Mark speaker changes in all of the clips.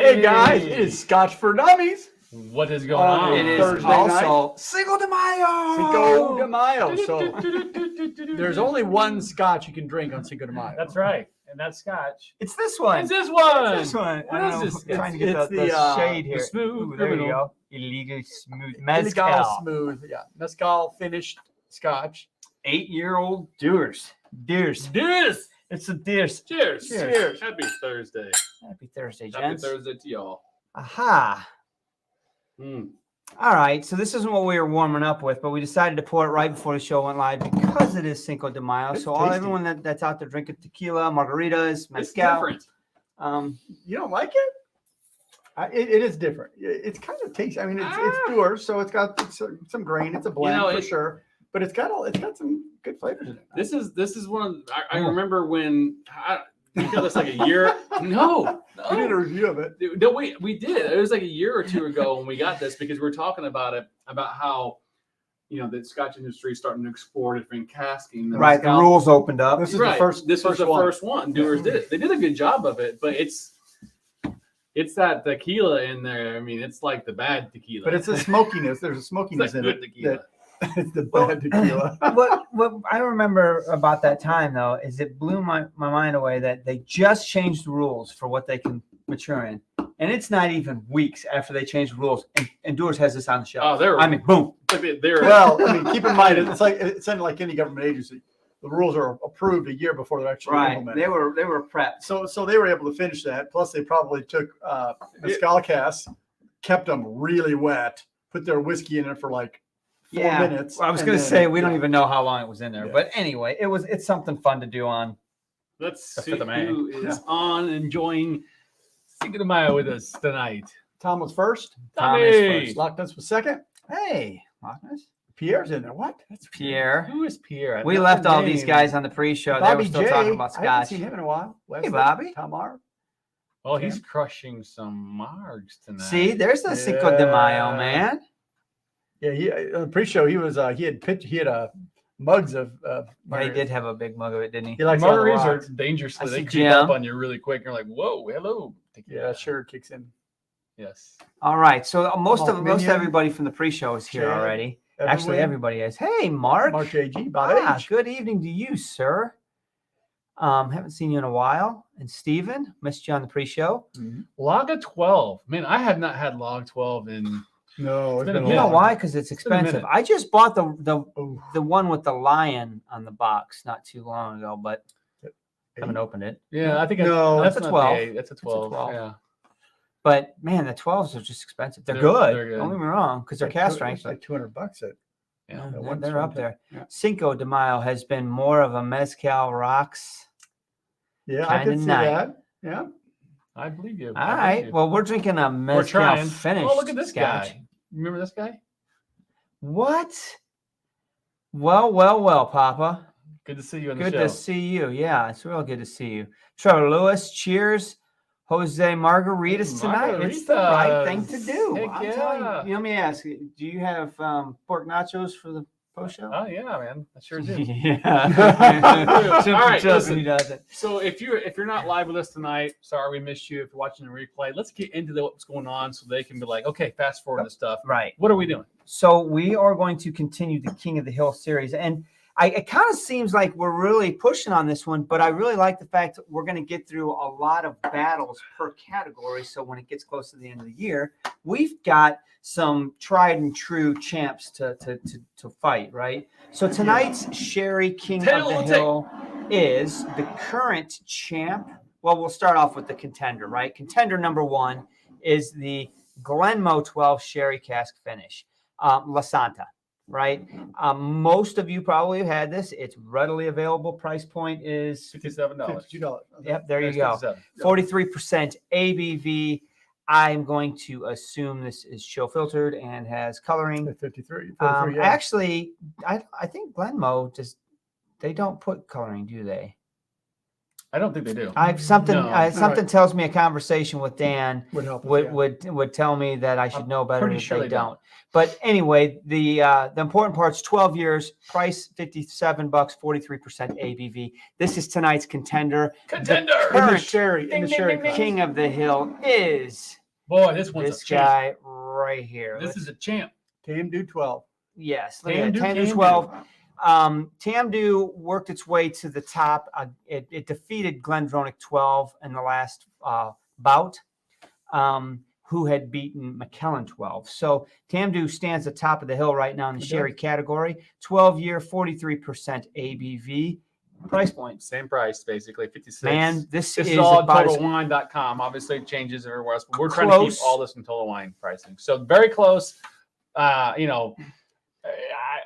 Speaker 1: Hey guys, it is Scotch for Dummies.
Speaker 2: What is going on?
Speaker 3: It is
Speaker 1: Thursday
Speaker 3: also Cinco de Mayo.
Speaker 1: Cinco de Mayo. So there's only one Scotch you can drink on Cinco de Mayo.
Speaker 2: That's right, and that's Scotch.
Speaker 3: It's this one.
Speaker 2: It's this one.
Speaker 3: It's this one.
Speaker 2: What
Speaker 3: I
Speaker 2: is
Speaker 3: don't
Speaker 2: this?
Speaker 3: know, trying to get
Speaker 1: It's
Speaker 3: the
Speaker 1: the,
Speaker 3: shade
Speaker 2: The
Speaker 3: here.
Speaker 2: smooth
Speaker 3: Ooh, there you
Speaker 2: criminal.
Speaker 3: go. Illegal smooth
Speaker 1: Mezcal
Speaker 3: mezcal.
Speaker 1: smooth. Yeah. Mezcal finished Scotch.
Speaker 3: 8-year-old Deers. Deers.
Speaker 2: Cheers.
Speaker 3: It's a Deers.
Speaker 2: Cheers.
Speaker 1: Cheers.
Speaker 2: Happy Thursday.
Speaker 3: Happy Thursday,
Speaker 2: Happy
Speaker 3: gents.
Speaker 2: Thursday to y'all.
Speaker 3: Aha.
Speaker 2: Mm.
Speaker 3: All right, so this isn't what we were warming up with, but we decided to pour it right before the show went live because it is Cinco de Mayo.
Speaker 1: It's
Speaker 3: so
Speaker 1: tasty.
Speaker 3: everyone that's out there drinking tequila, margaritas,
Speaker 2: It's
Speaker 3: mezcal.
Speaker 2: different.
Speaker 1: You don't like it? It is different. It's kind of tasty. I mean, it's pure, so it's got some grain. It's a blend for sure, but it's got some good flavors in it.
Speaker 2: This is one of I remember when I feel it's like a year. No,
Speaker 1: We did a review of it.
Speaker 2: No, we did. It was like a year or two ago when we got this because we were talking about it, about how, the Scotch industry is starting to explore different casking.
Speaker 3: Right, the rules opened up.
Speaker 1: This is
Speaker 2: Right.
Speaker 1: the first.
Speaker 2: This was the
Speaker 1: one.
Speaker 2: first one. Doers did it. They did a good job of it, but it's that tequila in there. I mean, it's like the bad tequila.
Speaker 1: But it's a smokiness. There's a
Speaker 2: It's
Speaker 1: smokiness
Speaker 2: like
Speaker 1: in
Speaker 2: good
Speaker 1: it.
Speaker 2: tequila.
Speaker 1: It's the bad tequila.
Speaker 3: what I remember about that time, though, is it blew my mind away that they just changed the rules for what they can mature in. And it's not even weeks after they changed the rules. And Doers has this on the shelf.
Speaker 2: Oh, they're.
Speaker 3: boom.
Speaker 2: They're.
Speaker 1: Well, I mean, keep in mind, it's not like any government agency. The rules are approved a year before they're actually
Speaker 3: Right.
Speaker 1: implemented.
Speaker 3: They were prepped.
Speaker 1: So they were able to finish that. Plus, they probably took mezcal casks, kept them really wet, put their whiskey in it for like 4 minutes.
Speaker 3: Well, I was
Speaker 1: and
Speaker 3: going to
Speaker 1: then-
Speaker 3: say we don't even know how long it was in there.
Speaker 1: Yeah.
Speaker 3: But anyway, it's something fun to do on.
Speaker 2: Let's
Speaker 3: The
Speaker 2: see
Speaker 3: 5th of May.
Speaker 2: who is on enjoying Cinco de Mayo with us tonight.
Speaker 1: Tom was first.
Speaker 3: Tom is
Speaker 2: Tommy.
Speaker 3: first.
Speaker 1: Lockness was second.
Speaker 3: Hey, Marcus.
Speaker 1: Pierre's in there. What? That's
Speaker 3: Pierre.
Speaker 2: Who is Pierre?
Speaker 3: We
Speaker 2: Not
Speaker 3: left
Speaker 2: the
Speaker 3: all these
Speaker 2: name.
Speaker 3: guys on the pre-show. They were
Speaker 1: Bobby
Speaker 3: still
Speaker 1: J.
Speaker 3: talking about
Speaker 1: I haven't
Speaker 3: Scotch.
Speaker 1: seen him in a while. Leslie,
Speaker 3: Bobby.
Speaker 1: Tamar.
Speaker 2: Oh, he's crushing some margs tonight.
Speaker 3: See, there's the Cinco de Mayo,
Speaker 1: Yeah.
Speaker 3: man.
Speaker 1: Yeah, he on the pre-show he was he had mugs of
Speaker 3: Yeah, he
Speaker 1: margaritas.
Speaker 3: did have a big mug of it, didn't he?
Speaker 1: He likes all the
Speaker 2: Margaritas are
Speaker 1: rocks.
Speaker 2: dangerous.
Speaker 3: I
Speaker 2: They
Speaker 3: see
Speaker 2: creep
Speaker 3: Jim.
Speaker 2: up on you really quick. You're like, whoa, hello.
Speaker 1: Yeah, sure kicks in.
Speaker 2: Yes.
Speaker 3: All right. So most
Speaker 1: Minion.
Speaker 3: everybody from the pre-show is here
Speaker 1: Chad,
Speaker 3: already.
Speaker 1: Everwin,
Speaker 3: Actually, everybody is. Hey, Mark.
Speaker 1: Mark JG, about age.
Speaker 3: Good evening to you, sir. Haven't seen you in a while. And Steven, missed you on the pre-show.
Speaker 1: Mhm.
Speaker 2: Laga 12. Man, I have not had Log 12 in.
Speaker 1: No, it's
Speaker 2: been
Speaker 1: been
Speaker 2: a
Speaker 1: a
Speaker 3: You know
Speaker 1: long
Speaker 3: why? Because it's
Speaker 2: been a
Speaker 3: expensive.
Speaker 2: minute.
Speaker 3: I just bought the
Speaker 1: Ooh,
Speaker 3: one with the lion on the box not too long ago, but
Speaker 1: eight.
Speaker 3: haven't opened it.
Speaker 2: Yeah, I think
Speaker 1: No,
Speaker 2: that's
Speaker 3: that's a
Speaker 2: not
Speaker 3: 12.
Speaker 2: the 8. That's a 12.
Speaker 3: 12.
Speaker 2: Yeah.
Speaker 3: But man, the 12s are just expensive. They're
Speaker 2: They're
Speaker 3: good.
Speaker 2: good.
Speaker 3: Don't get me wrong, because they're cast strength.
Speaker 1: It's like $200 at
Speaker 2: Yeah.
Speaker 1: Yeah,
Speaker 3: They're,
Speaker 1: one-
Speaker 3: they're up
Speaker 1: one
Speaker 3: there.
Speaker 1: time, yeah.
Speaker 3: Cinco de Mayo has been more of a mezcal rocks.
Speaker 1: Yeah, I
Speaker 3: Kinda
Speaker 1: can see
Speaker 3: nice.
Speaker 1: that. Yeah.
Speaker 2: I believe you.
Speaker 3: All
Speaker 2: I believe
Speaker 3: right.
Speaker 2: you.
Speaker 3: Well, we're drinking a
Speaker 2: We're
Speaker 3: mezcal
Speaker 2: trying.
Speaker 3: finished.
Speaker 2: Oh, look at this
Speaker 3: Scotch.
Speaker 2: guy. Remember this guy?
Speaker 3: What? Well, Papa.
Speaker 2: Good to see you on the
Speaker 3: Good
Speaker 2: show.
Speaker 3: to see you. Yeah, it's real good to see you. Trevor Lewis, cheers. Jose Margaritas tonight. It's the right thing to do.
Speaker 2: Heck
Speaker 3: I'm telling
Speaker 2: yeah.
Speaker 3: you. Let me ask you, do you have pork nachos for the post show?
Speaker 2: Oh yeah, man. I sure do.
Speaker 3: Yeah.
Speaker 2: All right,
Speaker 3: Trust me,
Speaker 2: listen.
Speaker 3: he doesn't.
Speaker 2: So if you're not live with us tonight, sorry we missed you. If you're watching the replay, let's get into what's going on so they can be like, okay, fast forward the stuff.
Speaker 3: Right.
Speaker 2: What are we doing?
Speaker 3: So we are going to continue the King of the Hill series. And it kind of seems like we're really pushing on this one, but I really like the fact that we're going to get through a lot of battles per category. So when it gets close to the end of the year, we've got some tried and true champs to fight, right? So tonight's Sherry King of the Hill is the current champ. Well, we'll start off with the contender, right? Contender number 1 is the Glenmo 12 Sherry Cask Finish, Lasanta. Right. Most of you probably have had this. It's readily available. Price point is
Speaker 2: $57.
Speaker 1: $52.
Speaker 3: Yep, there you go.
Speaker 2: 57.
Speaker 3: 43% ABV. I'm going to assume this is show filtered and has coloring.
Speaker 1: 53. 43, yeah.
Speaker 3: Actually, I think Glenmo they don't put coloring, do they?
Speaker 2: I don't think they do.
Speaker 3: Something
Speaker 1: Right.
Speaker 3: tells me a conversation with Dan
Speaker 1: Would help. us, yeah.
Speaker 3: would tell me that I should know better
Speaker 2: pretty
Speaker 3: if
Speaker 2: sure
Speaker 3: they
Speaker 2: they
Speaker 3: don't.
Speaker 2: don't.
Speaker 3: But anyway, the important part's 12 years, price $57, 43% ABV. This is tonight's contender.
Speaker 2: Contender!
Speaker 1: In the
Speaker 3: Current
Speaker 1: Sherry. In the Sherry. class.
Speaker 3: King of the Hill is
Speaker 2: Boy, this one's
Speaker 3: This
Speaker 2: a champ.
Speaker 3: guy right here.
Speaker 2: This is a champ.
Speaker 1: Tamdhu 12.
Speaker 3: Yes, look at that.
Speaker 2: Tamdhu,
Speaker 3: Tamdhu 12. Tamdhu worked its way to the top. It defeated Glenmorangie 12 in the last bout, who had beaten McKellen 12. So Tamdhu stands at the top of the hill right now in the sherry category. 12-year, 43% ABV. Price point.
Speaker 2: Same price, basically, 56.
Speaker 3: Man, this is
Speaker 2: all
Speaker 3: about
Speaker 2: TotalWine.com. Obviously, it changes everywhere else, but we're trying to keep all this in Total Wine pricing. So very close. You know,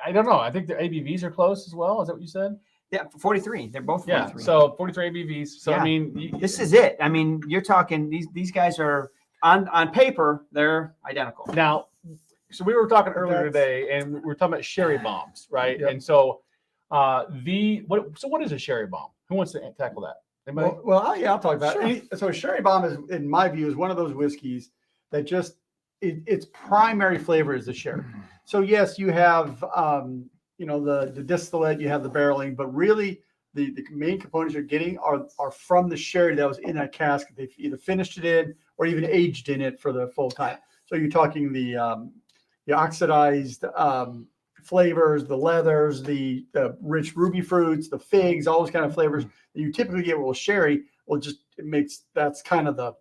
Speaker 2: I don't know. I think the ABVs are close as well. Is that what you said?
Speaker 3: Yeah, 43. They're both 43.
Speaker 2: Yeah. So 43 ABVs. So
Speaker 3: Yeah.
Speaker 2: I mean,
Speaker 3: This is it. I mean, you're talking these guys are on paper, they're identical.
Speaker 2: now, so we were talking earlier today, and we were talking about sherry bombs, right?
Speaker 1: Yep.
Speaker 2: And so what is a sherry bomb? Who wants to tackle that? Anybody?
Speaker 1: I'll talk about
Speaker 2: Sure.
Speaker 1: it. So Sherry Bomb is, in my view, is one of those whiskeys that just its primary flavor is the sherry. So yes, you have the distillate, you have the barreling, but really the main components you're getting are from the sherry that was in that cask. They've either finished it in or even aged in it for the full time. So you're talking the oxidized flavors, the leathers, the rich ruby fruits, the figs, all those kind of flavors that you typically get with sherry. That's kind of the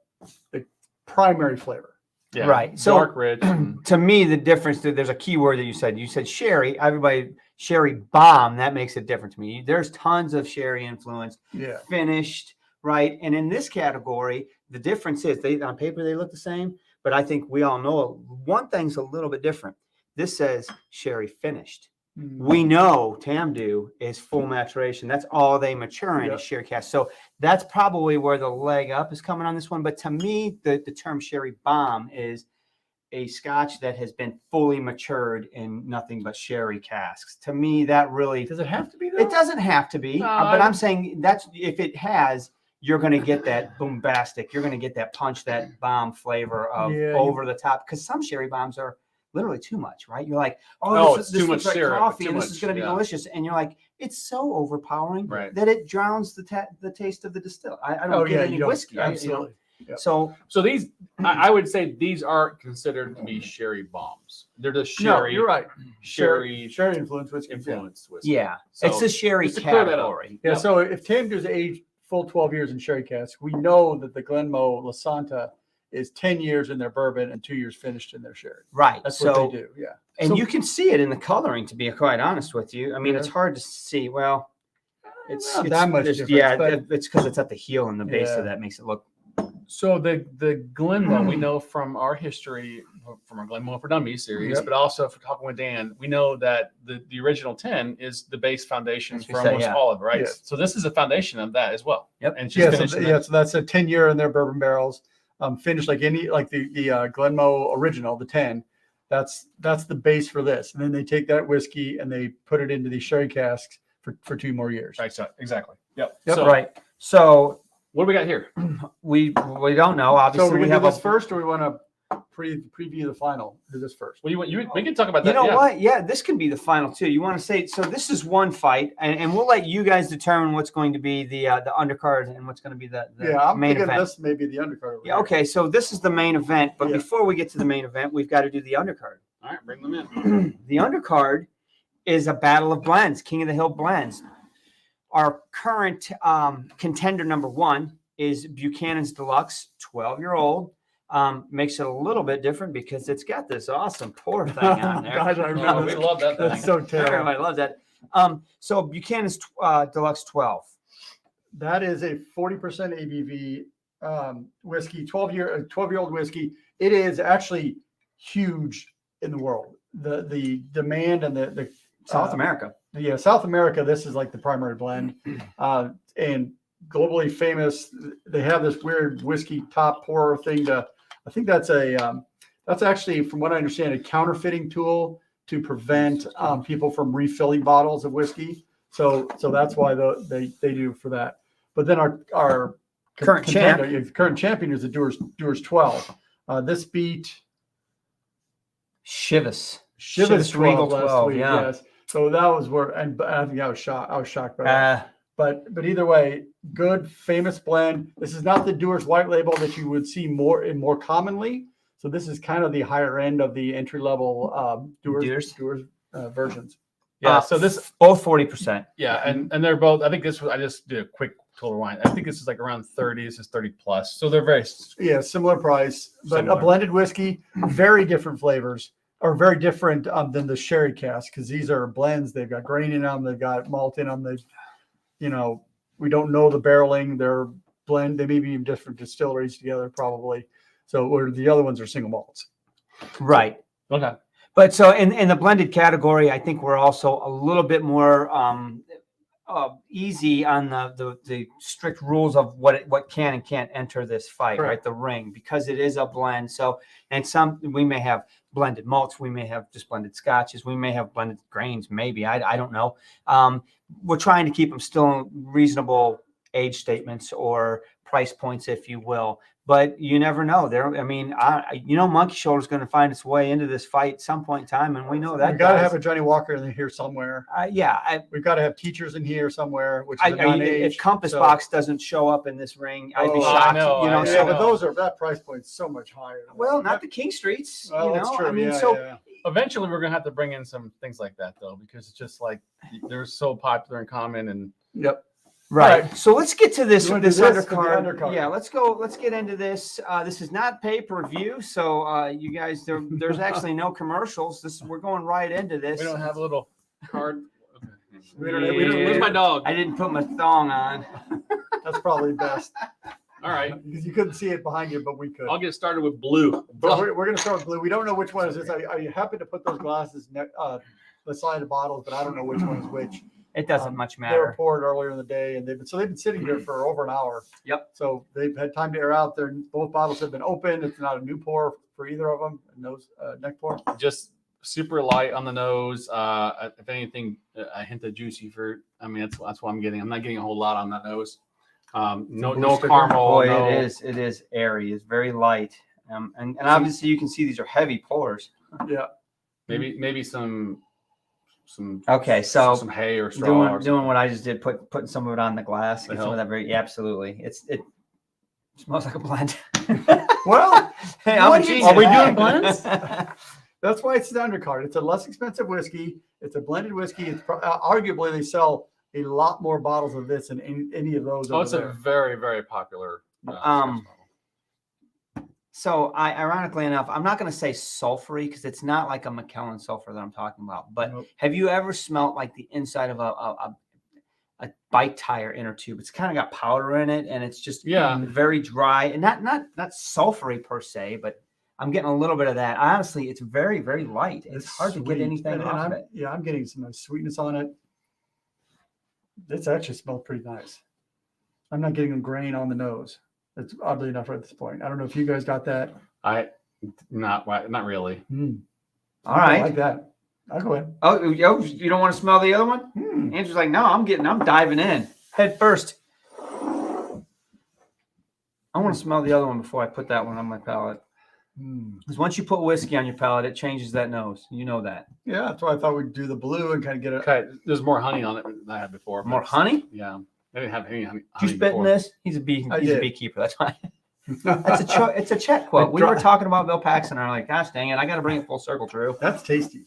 Speaker 1: primary flavor.
Speaker 2: Yeah.
Speaker 3: Right. So
Speaker 2: Dark, rich.
Speaker 3: to me, the difference, there's a key word that you said. You said sherry. Everybody, sherry bomb, that makes it different to me. There's tons of sherry influence, finished, right? And in this category, the difference is on paper, they look the same, but I think we all know one thing's a little bit different. This says sherry finished. We know Tamdhu is full maturation. That's all they mature in is sherry cask. So that's probably where the leg up is coming on this one. But to me, the term sherry bomb is a scotch that has been fully matured in nothing but sherry casks. To me, that really
Speaker 1: Does it have to be though?
Speaker 3: It doesn't have to be, but I'm saying that's if it has, you're going to get that bombastic. You're going to get that punch, that bomb flavor of over the top. Because some sherry bombs are literally too much, right? You're like, this
Speaker 2: too much
Speaker 3: like
Speaker 2: syrup,
Speaker 3: coffee,
Speaker 2: too
Speaker 3: and this
Speaker 2: much,
Speaker 3: is going to be delicious. And you're like, it's so overpowering
Speaker 2: Right.
Speaker 3: that it drowns the taste of the distill. I don't get any whiskey.
Speaker 1: Absolutely.
Speaker 2: So these, I would say these aren't considered to be sherry bombs. They're just
Speaker 1: No,
Speaker 2: sherry.
Speaker 1: you're right.
Speaker 2: Sherry
Speaker 1: influenced whiskey.
Speaker 2: influenced whiskey.
Speaker 3: Yeah,
Speaker 2: So,
Speaker 3: it's the sherry
Speaker 2: just to clear that up.
Speaker 3: category.
Speaker 1: Yeah. So if Tamdhu's aged full 12 years in sherry cask, we know that the Glenmorangie Lasanta is 10 years in their bourbon and 2 years finished in their sherry.
Speaker 3: Right.
Speaker 1: That's
Speaker 3: so,
Speaker 1: what they do. Yeah.
Speaker 3: And you can see it in the coloring, to be quite honest with you. I mean, it's hard to see. Well, it's
Speaker 1: Not that much
Speaker 3: there's-
Speaker 1: difference,
Speaker 3: Yeah,
Speaker 1: but-
Speaker 3: it's because it's at the heel and the base
Speaker 1: Yeah.
Speaker 3: of that makes it look.
Speaker 2: So the Glenmorangie, we know from our history, from our Glenmorangie for Dummies series,
Speaker 1: Yep.
Speaker 2: but also for talking with Dan, we know that the original 10 is the base foundation
Speaker 3: As we
Speaker 2: for
Speaker 3: say,
Speaker 2: almost
Speaker 3: yeah.
Speaker 2: all of it, right?
Speaker 1: Yes.
Speaker 2: So this is a foundation of that as well.
Speaker 3: Yep.
Speaker 2: And she's finished
Speaker 1: So that's a 10-year in their bourbon barrels, finished like the Glenmorangie original, the 10. That's the base for this. And then they take that whiskey and they put it into these sherry casks for 2 more years.
Speaker 2: Right, so, exactly. Yep.
Speaker 1: Yep.
Speaker 2: So
Speaker 3: Right. So
Speaker 2: what do we got here?
Speaker 3: we don't know. Obviously,
Speaker 1: So we
Speaker 3: we
Speaker 1: do
Speaker 3: have
Speaker 1: this
Speaker 3: a
Speaker 1: first, or we want to preview the final? Do this first.
Speaker 2: What do you want? We can talk about that.
Speaker 3: You know
Speaker 2: yeah.
Speaker 3: what? Yeah, this can be the final too. You want to say so? This is one fight, and we'll let you guys determine what's going to be the undercard and what's going to be the
Speaker 1: I'm
Speaker 3: main
Speaker 1: thinking
Speaker 3: event.
Speaker 1: this may be the undercard. over
Speaker 3: Yeah.
Speaker 1: here.
Speaker 3: Okay. So this is the main event, but
Speaker 1: Yeah.
Speaker 3: before we get to the main event, we've got to do the undercard.
Speaker 2: All right, bring them in.
Speaker 3: The undercard is a battle of blends, King of the Hill blends. Our current contender number 1 is Buchanan's Deluxe, 12-year-old. Makes it a little bit different because it's got this awesome pour thing on there.
Speaker 1: Gosh, I remember
Speaker 2: Oh, we
Speaker 1: this.
Speaker 2: love that
Speaker 1: That's
Speaker 2: thing.
Speaker 1: so terrible.
Speaker 3: Everybody loves that. So Buchanan's Deluxe 12.
Speaker 1: That is a 40% ABV whiskey, 12-year-old whiskey. It is actually huge in the world. The demand and the
Speaker 3: South America.
Speaker 1: Yeah, South America, this is like the primary blend. And globally famous, they have this weird whiskey top pour thing I think that's that's actually, from what I understand, a counterfeiting tool to prevent people from refilling bottles of whiskey. So that's why they do for that. But then our
Speaker 3: Current
Speaker 1: current champion is the Dewar's 12. This beat
Speaker 3: Chivas
Speaker 1: Regal
Speaker 3: Regal 12,
Speaker 1: week,
Speaker 3: yeah.
Speaker 1: yes. So that was where, and I think I was shocked by that.
Speaker 3: Uh,
Speaker 1: But either way, good, famous blend. This is not the Dewar's White Label that you would see more commonly. So this is kind of the higher end of the entry level Dewar's versions.
Speaker 2: Yeah. So this
Speaker 3: both 40%.
Speaker 2: Yeah, and they're both. I think this was. I just did a quick total wine. I think this is like around 30. This is 30 plus. So they're very
Speaker 1: similar price, but
Speaker 2: Similar.
Speaker 1: a blended whiskey, very different flavors, or very different than the sherry cask, because these are blends. They've got grain in them. They've got malt in them. They've, we don't know the barreling. They're blend. They may be in different distilleries together, probably. So where the other ones are single malts.
Speaker 3: Right.
Speaker 2: okay.
Speaker 3: But so in the blended category, I think we're also a little bit more easy on the strict rules of what can and can't enter this fight,
Speaker 1: Correct.
Speaker 3: right? The ring, because it is a blend. So, and we may have blended malts, we may have just blended scotches, we may have blended grains, maybe. I don't know. We're trying to keep them still reasonable age statements or price points, if you will. But you never know. Monkey Shoulder is going to find its way into this fight at some point in time, and we know that.
Speaker 1: We've got to have a Johnny Walker in here somewhere. We've got to have teachers in here somewhere. Which is
Speaker 3: if Compass Box doesn't show up in this ring, I'd be shocked.
Speaker 2: I know.
Speaker 1: But that price point's so much higher.
Speaker 3: Well, not the King Streets.
Speaker 1: Well, that's true.
Speaker 2: Eventually, we're gonna have to bring in some things like that, though, because it's just like they're so popular and common. And
Speaker 1: yep.
Speaker 3: Right. So let's get to this
Speaker 1: undercard.
Speaker 3: Yeah, let's go. Let's get into this. This is not pay-per-view, so you guys, there's actually no commercials. We're going right into this.
Speaker 2: We don't have a little card.
Speaker 3: Where's
Speaker 2: my dog?
Speaker 3: I didn't put my thong on.
Speaker 1: That's probably best.
Speaker 2: All right.
Speaker 1: Because you couldn't see it behind you, but we could.
Speaker 2: I'll get started with blue.
Speaker 1: But we're going to start with blue. We don't know which one is this. I happen to put those glasses beside the bottles, but I don't know which one is which.
Speaker 3: It doesn't much
Speaker 1: They
Speaker 3: matter.
Speaker 1: were poured earlier in the day, and they've been sitting here for over an hour.
Speaker 3: Yep.
Speaker 1: So they've had time to air out. Both bottles have been opened. It's not a new pour for either of them. Nose neck pour.
Speaker 2: Just super light on the nose. If anything, a hint of juicy fruit. I mean, that's what I'm getting. I'm not getting a whole lot on that nose. No caramel.
Speaker 3: Boy, it is airy. It's very light. And obviously you can see these are heavy pours.
Speaker 1: Yeah.
Speaker 2: Maybe some
Speaker 3: okay, so
Speaker 2: some hay or straw
Speaker 3: doing what I just did, putting some of it on the glass. Get some of that absolutely. It smells like a blend.
Speaker 1: Well,
Speaker 3: hey,
Speaker 1: are
Speaker 2: we doing blends?
Speaker 1: That's why it's an undercard. It's a less expensive whiskey. It's a blended whiskey. It's arguably they sell a lot more bottles of this than any of those.
Speaker 2: It's a very, very popular.
Speaker 3: So ironically enough, I'm not going to say sulfury because it's not like a Macallan sulfur that I'm talking about. But Have you ever smelt like the inside of a bike tire inner tube? It's kind of got powder in it, and it's just very dry and not sulfury per se, but I'm getting a little bit of that. Honestly, it's very, very light. It's hard to get anything off of it.
Speaker 1: Yeah, I'm getting some nice sweetness on it. This actually smells pretty nice. I'm not getting a grain on the nose. It's oddly enough at this point. I don't know if you guys got that.
Speaker 2: Not really.
Speaker 3: All right.
Speaker 1: I like that. I'll go ahead.
Speaker 3: Oh, you don't want to smell the other one? Andrew's like, no, I'm diving in head first. I want to smell the other one before I put that one on my palate. Because once you put whiskey on your palate, it changes that nose. You know that.
Speaker 1: Yeah, that's why I thought we'd do the blue and kind of get it.
Speaker 2: Okay, there's more honey on it than I had before.
Speaker 3: More honey?
Speaker 2: Yeah. I didn't have any honey.
Speaker 3: Did you spit in this? He's a beekeeper. That's why. It's a check quote. We were talking about Bill Paxton, and I'm like, gosh dang it, I got to bring it full circle, Drew.
Speaker 1: That's tasty.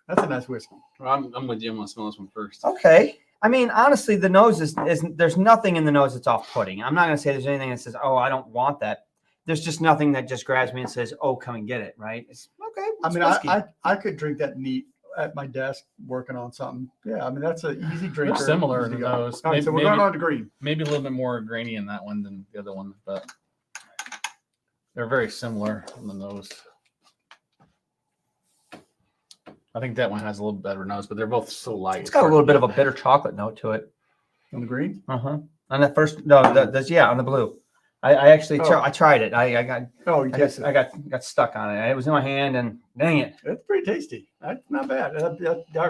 Speaker 1: That's a nice whiskey.
Speaker 2: Well, I'm with you. I'm going to smell this one first.
Speaker 3: Okay. I mean, honestly, the nose is there's nothing in the nose that's off-putting. I'm not going to say there's anything that says, oh, I don't want that. There's just nothing that just grabs me and says, oh, come and get it, right? It's okay.
Speaker 1: I could drink that neat at my desk working on something. Yeah, I mean, that's an easy drink.
Speaker 2: They're similar in the nose.
Speaker 1: All right, so we're going on to green.
Speaker 2: Maybe a little bit more grainy in that one than the other one, but they're very similar in the nose. I think that one has a little better nose, but they're both so light.
Speaker 3: It's got a little bit of a bitter chocolate note to it.
Speaker 1: On the green?
Speaker 3: On the first, on the blue. I actually I tried it. I got stuck on it. It was in my hand, and dang it,
Speaker 1: it's pretty tasty. That's not bad.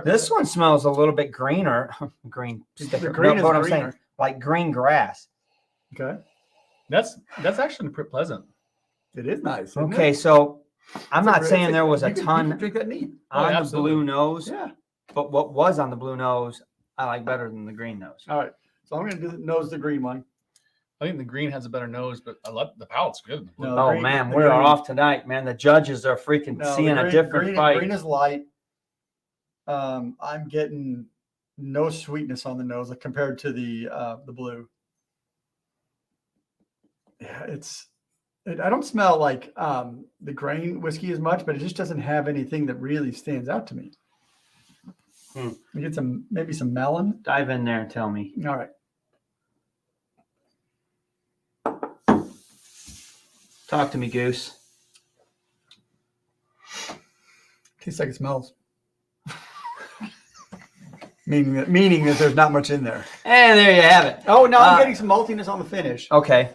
Speaker 3: This one smells a little bit greener. Green.
Speaker 1: The green is
Speaker 3: I'm saying, like green grass.
Speaker 1: Okay,
Speaker 2: that's actually pretty pleasant.
Speaker 1: It is nice.
Speaker 3: Okay, so I'm not saying there was a ton
Speaker 1: drink that neat
Speaker 3: on the blue nose.
Speaker 1: Yeah,
Speaker 3: but what was on the blue nose, I like better than the green nose.
Speaker 1: All right, so I'm going to nose the green one.
Speaker 2: I think the green has a better nose, but I love the palate's good.
Speaker 1: No,
Speaker 3: Oh
Speaker 1: green-
Speaker 3: man,
Speaker 1: the
Speaker 3: we're
Speaker 1: green-
Speaker 3: off tonight, man. The judges are freaking
Speaker 1: No,
Speaker 3: seeing a different fight.
Speaker 1: Green is light. I'm getting no sweetness on the nose like, compared to the blue. Yeah, I don't smell like the grain whiskey as much, but it just doesn't have anything that really stands out to me. We get maybe some melon.
Speaker 3: Dive in there and tell me.
Speaker 1: All right.
Speaker 3: Talk to me, Goose.
Speaker 1: Tastes like it smells. meaning that there's not much in there.
Speaker 3: And there you have it.
Speaker 1: Oh no, I'm getting some maltiness on the finish.
Speaker 3: Okay.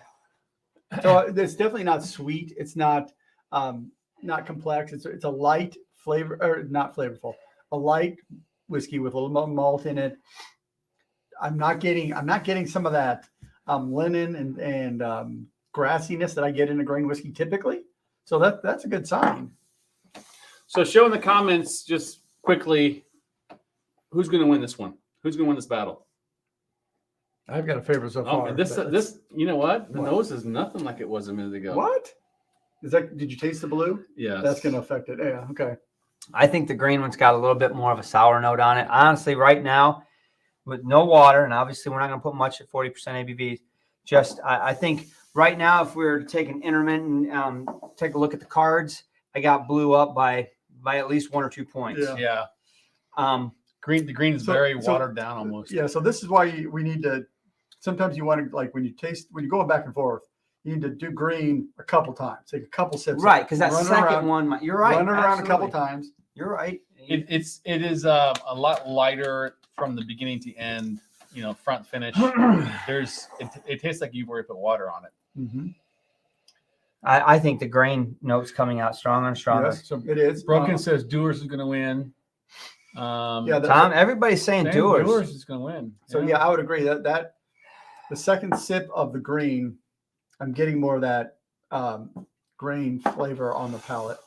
Speaker 1: So it's definitely not sweet. It's not complex. It's a light flavor, or not flavorful. A light whiskey with a little more malt in it. I'm not getting some of that linen and grassiness that I get in a grain whiskey typically. So that's a good sign.
Speaker 2: So show in the comments just quickly who's going to win this one. Who's going to win this battle?
Speaker 1: I've got a favorite so far.
Speaker 2: This you know what? The
Speaker 1: What?
Speaker 2: nose is nothing like it was a minute ago.
Speaker 1: What? Did you taste the blue?
Speaker 2: Yeah.
Speaker 1: That's going to affect it. Yeah. Okay.
Speaker 3: I think the green one's got a little bit more of a sour note on it. Honestly, right now, with no water, and obviously we're not going to put much at 40% ABV. Just, I think right now, if we were to take an intermittent, take a look at the cards, I got blue up by at least 1 or 2 points.
Speaker 1: Yeah.
Speaker 2: Yeah. The green is very watered down almost.
Speaker 1: Yeah. So this is why we need to. Sometimes you want to, like, when you're going back and forth, you need to do green a couple times. Take a couple sips.
Speaker 3: Right, because that
Speaker 1: Run
Speaker 3: second
Speaker 1: around-
Speaker 3: one, you're right.
Speaker 1: Run it around a couple
Speaker 3: absolutely.
Speaker 1: times.
Speaker 3: You're right.
Speaker 2: It is a lot lighter from the beginning to end. You know, front finish. It tastes like you've already put water on it.
Speaker 1: Mm-hmm.
Speaker 3: I think the grain note's coming out stronger and stronger.
Speaker 1: Yes, so it is.
Speaker 2: Broken says Doers is going to win.
Speaker 1: Yeah.
Speaker 3: Tom, everybody's saying Doers.
Speaker 2: Doers is going to win.
Speaker 1: So yeah, I would agree that the second sip of the green, I'm getting more of that grain flavor on the palate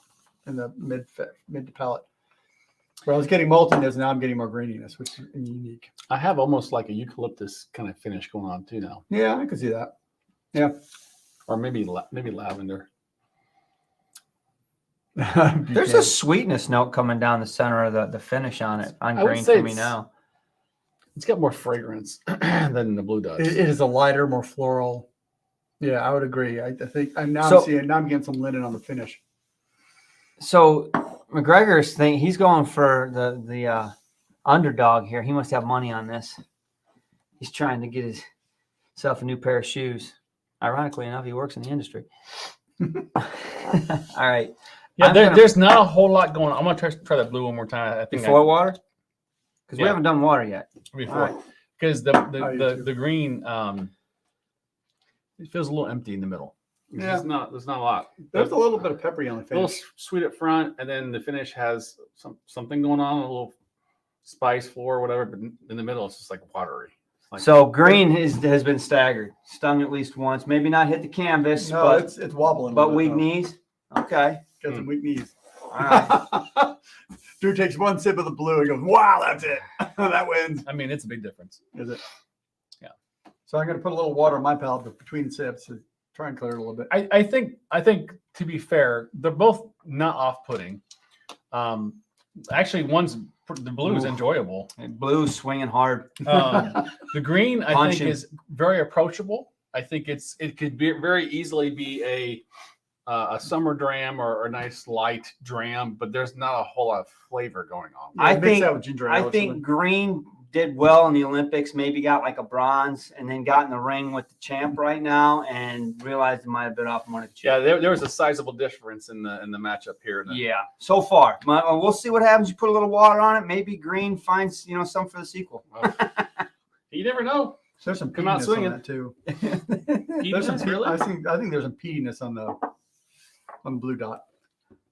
Speaker 1: in the mid to palate. Where I was getting maltiness, now I'm getting more graininess, which is unique.
Speaker 2: I have almost like a eucalyptus kind of finish going on too now,
Speaker 1: Yeah, I could see that. Yeah.
Speaker 2: or maybe lavender.
Speaker 3: There's a sweetness note coming down the center of the finish on it on
Speaker 2: I would
Speaker 3: green
Speaker 2: say
Speaker 3: for me
Speaker 2: it's-
Speaker 3: now.
Speaker 2: It's got more fragrance than the blue does.
Speaker 1: It is a lighter, more floral. Yeah, I would agree. I think I'm getting some linen on the finish.
Speaker 3: So McGregor's thing, he's going for the underdog here. He must have money on this. He's trying to get himself a new pair of shoes. Ironically enough, he works in the industry. All right.
Speaker 2: Yeah, there's not a whole lot going on. I'm gonna try that blue one more time. I think
Speaker 3: Before water? Because we
Speaker 2: Yeah.
Speaker 3: haven't done water yet.
Speaker 2: before
Speaker 3: All right.
Speaker 2: because
Speaker 1: you too.
Speaker 2: the green it feels a little empty in the middle.
Speaker 1: Yeah.
Speaker 2: There's not a lot.
Speaker 1: There's a little bit of peppery on the
Speaker 2: A little
Speaker 1: finish.
Speaker 2: sweet up front, and then the finish has something going on, a little spice floor or whatever. But in the middle, it's just like watery. It's like,
Speaker 3: So green has been staggered, stung at least once. Maybe not hit the canvas,
Speaker 1: No,
Speaker 3: but
Speaker 1: it's wobbling. a
Speaker 3: but
Speaker 1: little bit,
Speaker 3: weak
Speaker 1: though.
Speaker 3: knees. Okay.
Speaker 1: Got some weak knees.
Speaker 3: All right.
Speaker 1: Drew takes one sip of the blue and goes, "Wow, that's it. That wins."
Speaker 2: I mean, it's a big difference.
Speaker 1: Is it?
Speaker 2: Yeah.
Speaker 1: So I'm going to put a little water in my palate between sips to try and clear it a little bit.
Speaker 2: I think to be fair, they're both not off-putting. Actually, the blue is
Speaker 3: Ooh.
Speaker 2: enjoyable.
Speaker 3: Blue's swinging hard.
Speaker 2: The green, I
Speaker 3: Punching.
Speaker 2: think, is very approachable. I think it could very easily be a summer dram or a nice light dram, but there's not a whole lot of flavor going on.
Speaker 3: I
Speaker 1: Mix
Speaker 3: think-
Speaker 1: that with ginger ale
Speaker 3: I
Speaker 1: or
Speaker 3: think
Speaker 1: something.
Speaker 3: green did well in the Olympics, maybe got like a bronze, and then got in the ring with the champ right now and realized it might have been off one of the
Speaker 2: Yeah,
Speaker 3: champ.
Speaker 2: there was a sizable difference in the matchup here.
Speaker 3: Yeah, so far. We'll see what happens. You put a little water on it. Maybe green finds some for the sequel.
Speaker 2: You never know.
Speaker 1: There's some
Speaker 2: Come out
Speaker 1: peatiness on
Speaker 2: swinging.
Speaker 1: that too.
Speaker 2: Peatiness,
Speaker 1: There's some
Speaker 2: really?
Speaker 1: I think there's some peatiness on the blue dot.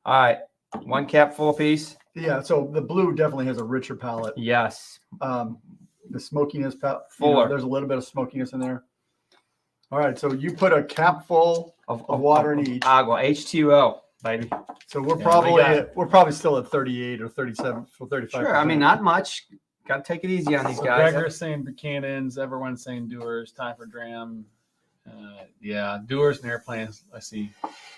Speaker 3: All right, one cap full piece.
Speaker 1: Yeah, so the blue definitely has a richer palate.
Speaker 3: Yes.
Speaker 1: The smokiness,
Speaker 3: Fuller.
Speaker 1: there's a little bit of smokiness in there. All right, so you put a cap full of water in each.
Speaker 3: Agua, H2O, baby.
Speaker 1: So we're
Speaker 2: Yeah, we
Speaker 1: probably still at 38 or 37 for 35.
Speaker 3: Sure. I mean, not much. Got to take it easy on these
Speaker 2: So
Speaker 3: guys.
Speaker 2: Gregor's saying Buchanan's, everyone's saying Doers, time for dram. Yeah, doers and airplanes. I see.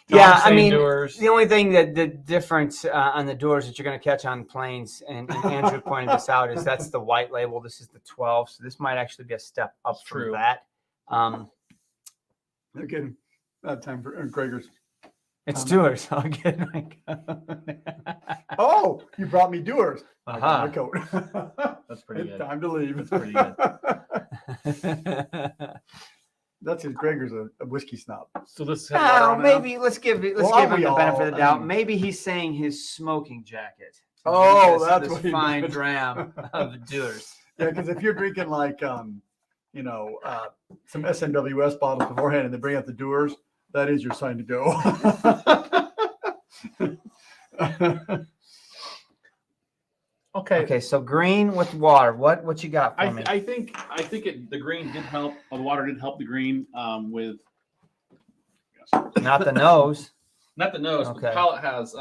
Speaker 3: Yeah,
Speaker 2: Tom
Speaker 3: I
Speaker 2: saying
Speaker 3: mean,
Speaker 2: doers.
Speaker 3: the only thing that the difference on the doors that you're going to catch on planes, and Andrew pointed this out, is that's the white label. This is the 12, so this might actually be a step up
Speaker 2: It's
Speaker 3: from
Speaker 2: true.
Speaker 3: that.
Speaker 1: Again, time for Gregor's.
Speaker 3: It's doers. I'll get my
Speaker 1: Oh, you brought me doers. I got
Speaker 3: Aha.
Speaker 1: my coat.
Speaker 2: That's pretty good.
Speaker 1: Time to leave.
Speaker 2: That's pretty good.
Speaker 1: That's his Gregor's a whiskey snob.
Speaker 2: So this.
Speaker 3: Well, maybe let's give him
Speaker 1: Well,
Speaker 3: the
Speaker 1: we
Speaker 3: benefit
Speaker 1: all-
Speaker 3: of the doubt.
Speaker 1: I mean-
Speaker 3: Maybe he's saying his smoking jacket.
Speaker 1: Oh,
Speaker 3: This-
Speaker 1: that's
Speaker 3: this
Speaker 1: what he
Speaker 3: fine
Speaker 1: meant.
Speaker 3: dram of the doers.
Speaker 1: Yeah, because if you're drinking like some SNWS bottles beforehand and they bring out the doers, that is your sign to go.
Speaker 2: Okay.
Speaker 3: So green with water. What you got for me?
Speaker 2: I think the green did help. The water did help the green with
Speaker 3: Not the nose.
Speaker 2: not the nose, but the
Speaker 3: Okay.
Speaker 2: palate has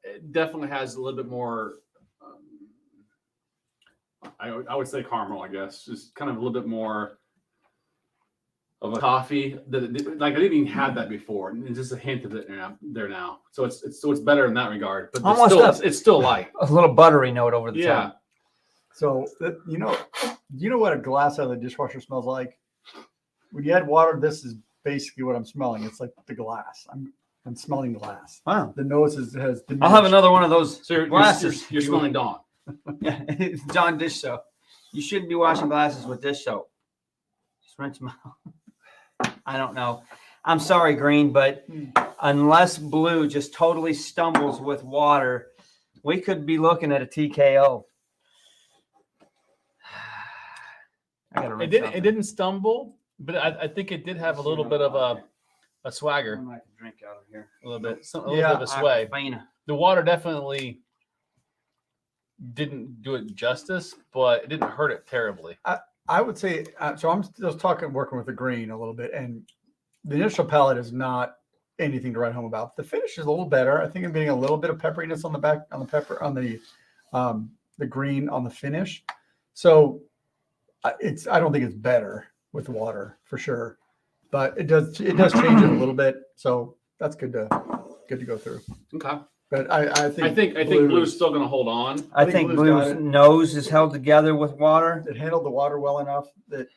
Speaker 2: it definitely has a little bit more. I would say caramel, I guess, just kind of a little bit more of a coffee. Like I didn't even have that before, and it's just a hint of it there now. So it's better in that regard, but
Speaker 3: Almost
Speaker 2: it's still light.
Speaker 3: A little buttery note over the
Speaker 2: Yeah.
Speaker 3: top.
Speaker 1: So you know what a glass out of the dishwasher smells like? When you add water, this is basically what I'm smelling. It's like the glass. I'm smelling glass.
Speaker 3: Wow.
Speaker 1: The nose has diminished.
Speaker 3: I'll have another one of those
Speaker 2: So you're
Speaker 3: glasses.
Speaker 2: you're smelling Dawn.
Speaker 3: Yeah, it's John dish soap. You shouldn't be washing glasses with dish soap. Just rinse them out. I don't know. I'm sorry, Green, but unless Blue just totally stumbles with water, we could be looking at a TKO. I gotta rinse
Speaker 2: It didn't stumble, but I think it did have a little bit of a swagger,
Speaker 3: I might drink out of here.
Speaker 2: a little bit of a sway.
Speaker 3: Aquafina.
Speaker 2: The water definitely didn't do it justice, but it didn't hurt it terribly.
Speaker 1: I would say so. I'm just working with the green a little bit, and the initial palate is not anything to write home about. The finish is a little better. I think I'm getting a little bit of pepperiness on the back, on the pepper, on the green on the finish. So I don't think it's better with water for sure, but it does change it a little bit. So that's good to go through.
Speaker 2: Okay.
Speaker 1: But I think
Speaker 2: Blue's still going to hold on.
Speaker 3: I think
Speaker 1: Blue's got
Speaker 3: Blue's
Speaker 1: it.
Speaker 3: nose is held together with water.
Speaker 1: it handled the water well enough that,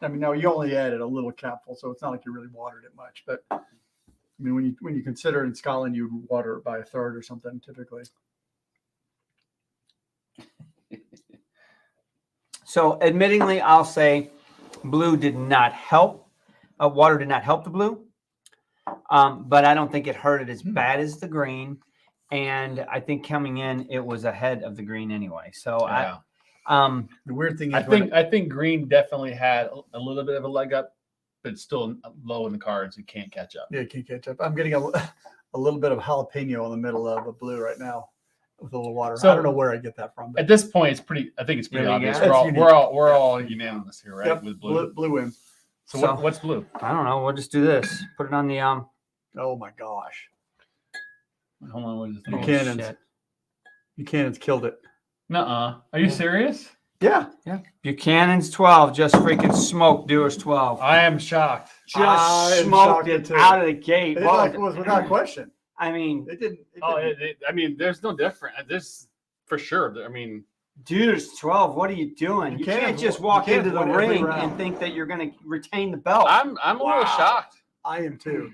Speaker 1: I mean, now you only added a little capful, so it's not like you really watered it much. But I mean, when you consider in Scotland, you would water it by a third or something typically.
Speaker 3: So, admittingly, I'll say Blue did not help. Water did not help the Blue, but I don't think it hurt it as bad as the green. And I think coming in, it was ahead of the green anyway. So
Speaker 2: Yeah.
Speaker 1: The weird thing is,
Speaker 2: I think green definitely had a little bit of a leg up, but it's still low in the cards. You can't catch up.
Speaker 1: yeah, you can't catch up. I'm getting a little bit of jalapeno in the middle of a Blue right now with a little water.
Speaker 2: So-
Speaker 1: I don't know where I get that from. But
Speaker 2: At this point, it's pretty. I think it's pretty
Speaker 3: Yeah,
Speaker 2: obvious.
Speaker 3: yeah.
Speaker 2: We're all unanimous here, right?
Speaker 1: Yep,
Speaker 2: With blue.
Speaker 1: Blue wins.
Speaker 2: So,
Speaker 3: So-
Speaker 2: what's blue?
Speaker 3: I don't know. We'll just do this. Put it on the
Speaker 1: Oh my gosh,
Speaker 2: Hold on, what is this?
Speaker 1: You
Speaker 3: oh,
Speaker 1: can't.
Speaker 3: shit.
Speaker 1: Buchanan's killed it.
Speaker 2: Nuh-uh. Are you serious?
Speaker 1: Yeah,
Speaker 3: Buchanan's 12 just freaking smoked Dewar's 12.
Speaker 2: I am shocked.
Speaker 3: Just
Speaker 1: I am
Speaker 3: smoked
Speaker 1: shocked
Speaker 3: it
Speaker 1: too.
Speaker 3: out of the gate.
Speaker 1: it
Speaker 3: Well,
Speaker 1: was without question.
Speaker 3: I mean,
Speaker 1: It didn't.
Speaker 2: Oh,
Speaker 1: didn't-
Speaker 2: I mean, there's no different. This for sure. I mean,
Speaker 3: Dewar's 12. What are you doing? You can't
Speaker 1: Buchanan's-
Speaker 3: just walk
Speaker 1: Buchanan's
Speaker 3: into the
Speaker 1: won every
Speaker 3: ring
Speaker 1: round.
Speaker 3: and think that you're going to retain the belt.
Speaker 2: I'm a little
Speaker 3: Wow.
Speaker 2: shocked.
Speaker 1: I am too.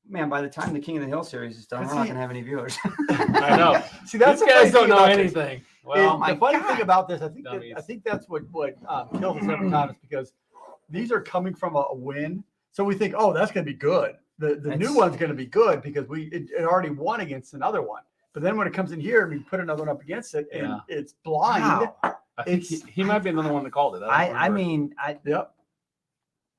Speaker 3: Man, by the time the King of the Hill series is done, we're
Speaker 1: But
Speaker 3: not
Speaker 1: see-
Speaker 3: going to have any viewers.
Speaker 2: I know.
Speaker 1: See, that's
Speaker 2: These
Speaker 1: the funny
Speaker 2: guys don't
Speaker 1: thing
Speaker 2: know
Speaker 1: about this.
Speaker 2: anything.
Speaker 1: And
Speaker 2: Well,
Speaker 3: my
Speaker 1: the funny
Speaker 3: God.
Speaker 1: thing about this, I think
Speaker 2: Dummies.
Speaker 1: that's what kills us every time is because these are coming from a win. So we think, oh, that's going to be good. The new
Speaker 3: That's-
Speaker 1: one's going to be good because it already won against another one. But then when it comes in here and we put another one up against it, and
Speaker 2: Yeah.
Speaker 1: it's blind.
Speaker 3: Wow.
Speaker 2: I think he might be another one that called it. don't
Speaker 3: I
Speaker 2: remember.
Speaker 3: mean,
Speaker 1: Yep.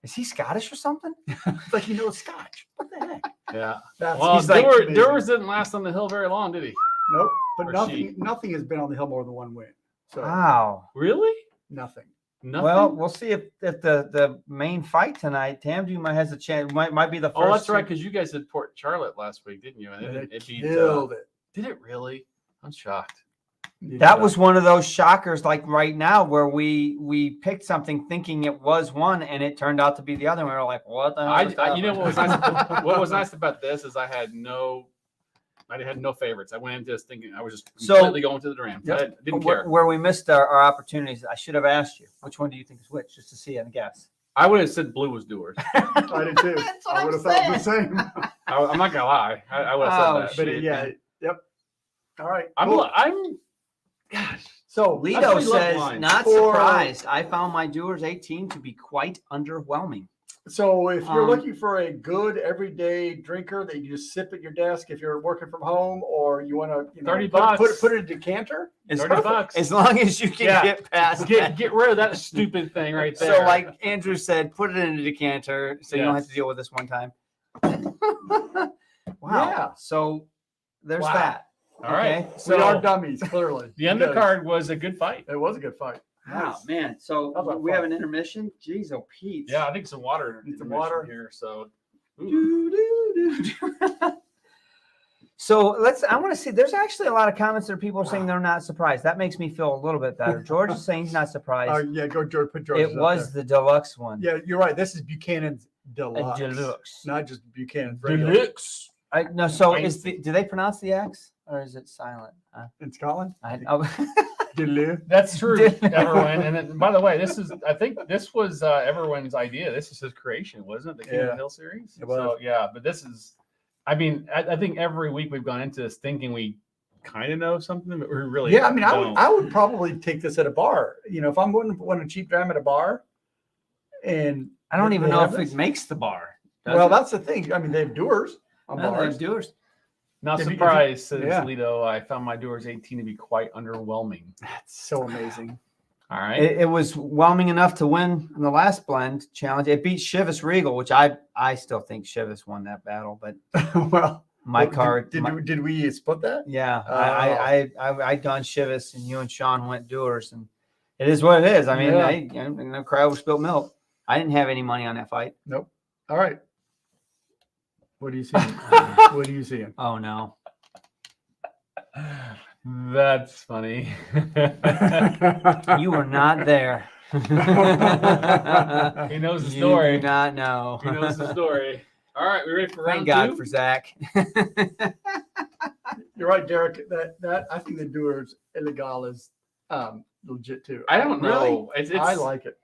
Speaker 3: is he Scottish or something?
Speaker 1: It's like he knows Scotch. What the heck?
Speaker 2: yeah.
Speaker 1: That's,
Speaker 2: Well,
Speaker 1: he's like,
Speaker 2: Dewars didn't last on the hill very long, did he?
Speaker 1: nope. But
Speaker 2: or
Speaker 1: nothing has been on the hill more than one win. So
Speaker 3: Wow.
Speaker 2: Really?
Speaker 1: nothing.
Speaker 2: Nothing.
Speaker 3: Well, we'll see if the main fight tonight, Tamdhu might has a chance. Might be the first.
Speaker 2: oh, that's right, because you guys had Port Charlotte last week, didn't you? And
Speaker 1: They
Speaker 2: it beat.
Speaker 1: killed it.
Speaker 2: Did it really? I'm shocked.
Speaker 3: That was one of those shockers, like right now, where we picked something thinking it was one, and it turned out to be the other. And we were like, "What the hell?" Just
Speaker 2: you know
Speaker 3: happened?
Speaker 2: what was nice? What was nice about this is I had no favorites. I went into this thinking I was just completely going to the Rams.
Speaker 1: Yep.
Speaker 2: I didn't care.
Speaker 3: Where we missed our opportunities, I should have asked you which one do you think is which, just to see and guess.
Speaker 2: I would have said blue was doers.
Speaker 1: I did too.
Speaker 3: That's what
Speaker 1: I
Speaker 3: I'm
Speaker 1: would have thought the same.
Speaker 2: I'm not gonna lie. I would have said
Speaker 3: Oh,
Speaker 2: that.
Speaker 3: shit.
Speaker 1: But yeah, yep. All right.
Speaker 2: I'm
Speaker 1: cool.
Speaker 2: gosh.
Speaker 1: So
Speaker 3: Lido
Speaker 2: That's pretty
Speaker 3: says,
Speaker 2: love line.
Speaker 3: not
Speaker 1: For-
Speaker 3: surprised. I found my Doers 18 to be quite underwhelming.
Speaker 1: So if you're
Speaker 3: Um,
Speaker 1: looking for a good everyday drinker that you just sip at your desk if you're working from home, or you want to,
Speaker 2: $30.
Speaker 1: put it in a decanter.
Speaker 3: It's
Speaker 2: $30.
Speaker 3: As long as you can
Speaker 2: Yeah.
Speaker 3: get past that.
Speaker 2: Get rid of that stupid thing right there.
Speaker 3: So, like Andrew said, put it in a decanter so you don't have
Speaker 2: Yes.
Speaker 3: to deal with this one time. Wow.
Speaker 1: Yeah.
Speaker 3: So there's
Speaker 2: Wow.
Speaker 3: that.
Speaker 2: all right.
Speaker 1: We are
Speaker 2: So
Speaker 1: dummies, clearly.
Speaker 2: the undercard was a good fight.
Speaker 1: It was a good fight.
Speaker 3: Wow,
Speaker 1: Nice.
Speaker 3: man. So
Speaker 1: How's that
Speaker 3: we have
Speaker 1: fun?
Speaker 3: an intermission. Jeez, oh Pete.
Speaker 2: Yeah, I think some water.
Speaker 1: Need some
Speaker 2: intermission
Speaker 1: water?
Speaker 2: here. So
Speaker 3: So I want to see, there's actually a lot of comments that people are saying they're not surprised. That makes me feel a little bit better. George is saying he's not surprised.
Speaker 1: Yeah, go George. Put George.
Speaker 3: It was the deluxe one.
Speaker 1: Yeah, you're right. This is Buchanan's
Speaker 3: A
Speaker 1: deluxe,
Speaker 3: deluxe.
Speaker 1: not just Buchanan's regular.
Speaker 2: deluxe.
Speaker 3: No, so
Speaker 2: Fancy.
Speaker 3: do they pronounce the X or is it silent?
Speaker 1: In Scotland.
Speaker 2: Deluxe.
Speaker 1: Deluxe.
Speaker 2: That's true, Everwin. And then, by the way, I think this was Everwin's idea. This is his creation, wasn't it? The King of the Hill series.
Speaker 1: It was.
Speaker 2: So yeah, but this is. I mean, I think every week we've gone into this thinking we kind of know something, but we really
Speaker 1: Yeah, I mean,
Speaker 2: don't.
Speaker 1: I would probably take this at a bar. If I'm going to want a cheap dram at a bar, and
Speaker 3: I don't
Speaker 1: they
Speaker 3: even know
Speaker 1: have
Speaker 3: if
Speaker 1: this.
Speaker 3: it makes the bar. does
Speaker 1: Well,
Speaker 3: it?
Speaker 1: that's the thing. I mean, they have doers on
Speaker 3: No, they
Speaker 1: bars.
Speaker 3: have doers.
Speaker 2: Not
Speaker 1: if you-
Speaker 2: surprised, says
Speaker 1: yeah.
Speaker 2: Lido. I found my Doers 18 to be quite underwhelming.
Speaker 1: That's so amazing.
Speaker 2: All right.
Speaker 3: It was whelming enough to win in the last blend challenge. It beat Chivas Regal, which I still think Chivas won that battle, but
Speaker 1: Well,
Speaker 3: my
Speaker 1: did-
Speaker 3: card.
Speaker 1: Did we split that?
Speaker 3: Yeah,
Speaker 1: Oh.
Speaker 3: I gone Chivas and you and Sean went Doers, and it is what it is. I mean,
Speaker 1: Yeah.
Speaker 3: the crowd was spilled milk. I didn't have any money on that fight.
Speaker 1: Nope. All right. What are you seeing? What are you seeing?
Speaker 3: Oh no.
Speaker 2: That's funny.
Speaker 3: You were not there.
Speaker 2: He knows the
Speaker 3: You
Speaker 2: story.
Speaker 3: do not know.
Speaker 2: He knows the story. All right, we ready for round
Speaker 3: Thank God
Speaker 2: two?
Speaker 3: for Zach.
Speaker 1: You're right, Derek. That I think the Doers illegal is legit too.
Speaker 2: I don't know. It's
Speaker 1: I like it.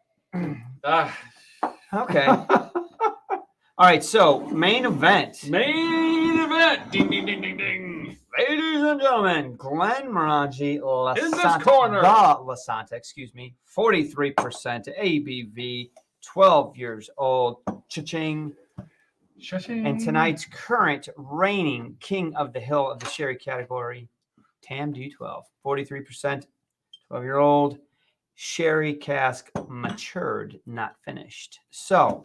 Speaker 3: Okay. All right. So main event.
Speaker 2: Main event. Ding ding ding ding ding.
Speaker 3: Ladies and gentlemen, Glenmorangie Lasanta.
Speaker 2: In this corner.
Speaker 3: The Lasanta, excuse me. 43% ABV, 12 years old. Cha-ching. And tonight's current reigning king of the hill of the sherry category, Tamdhu 12. 43%, 12-year-old. Sherry cask matured, not finished. So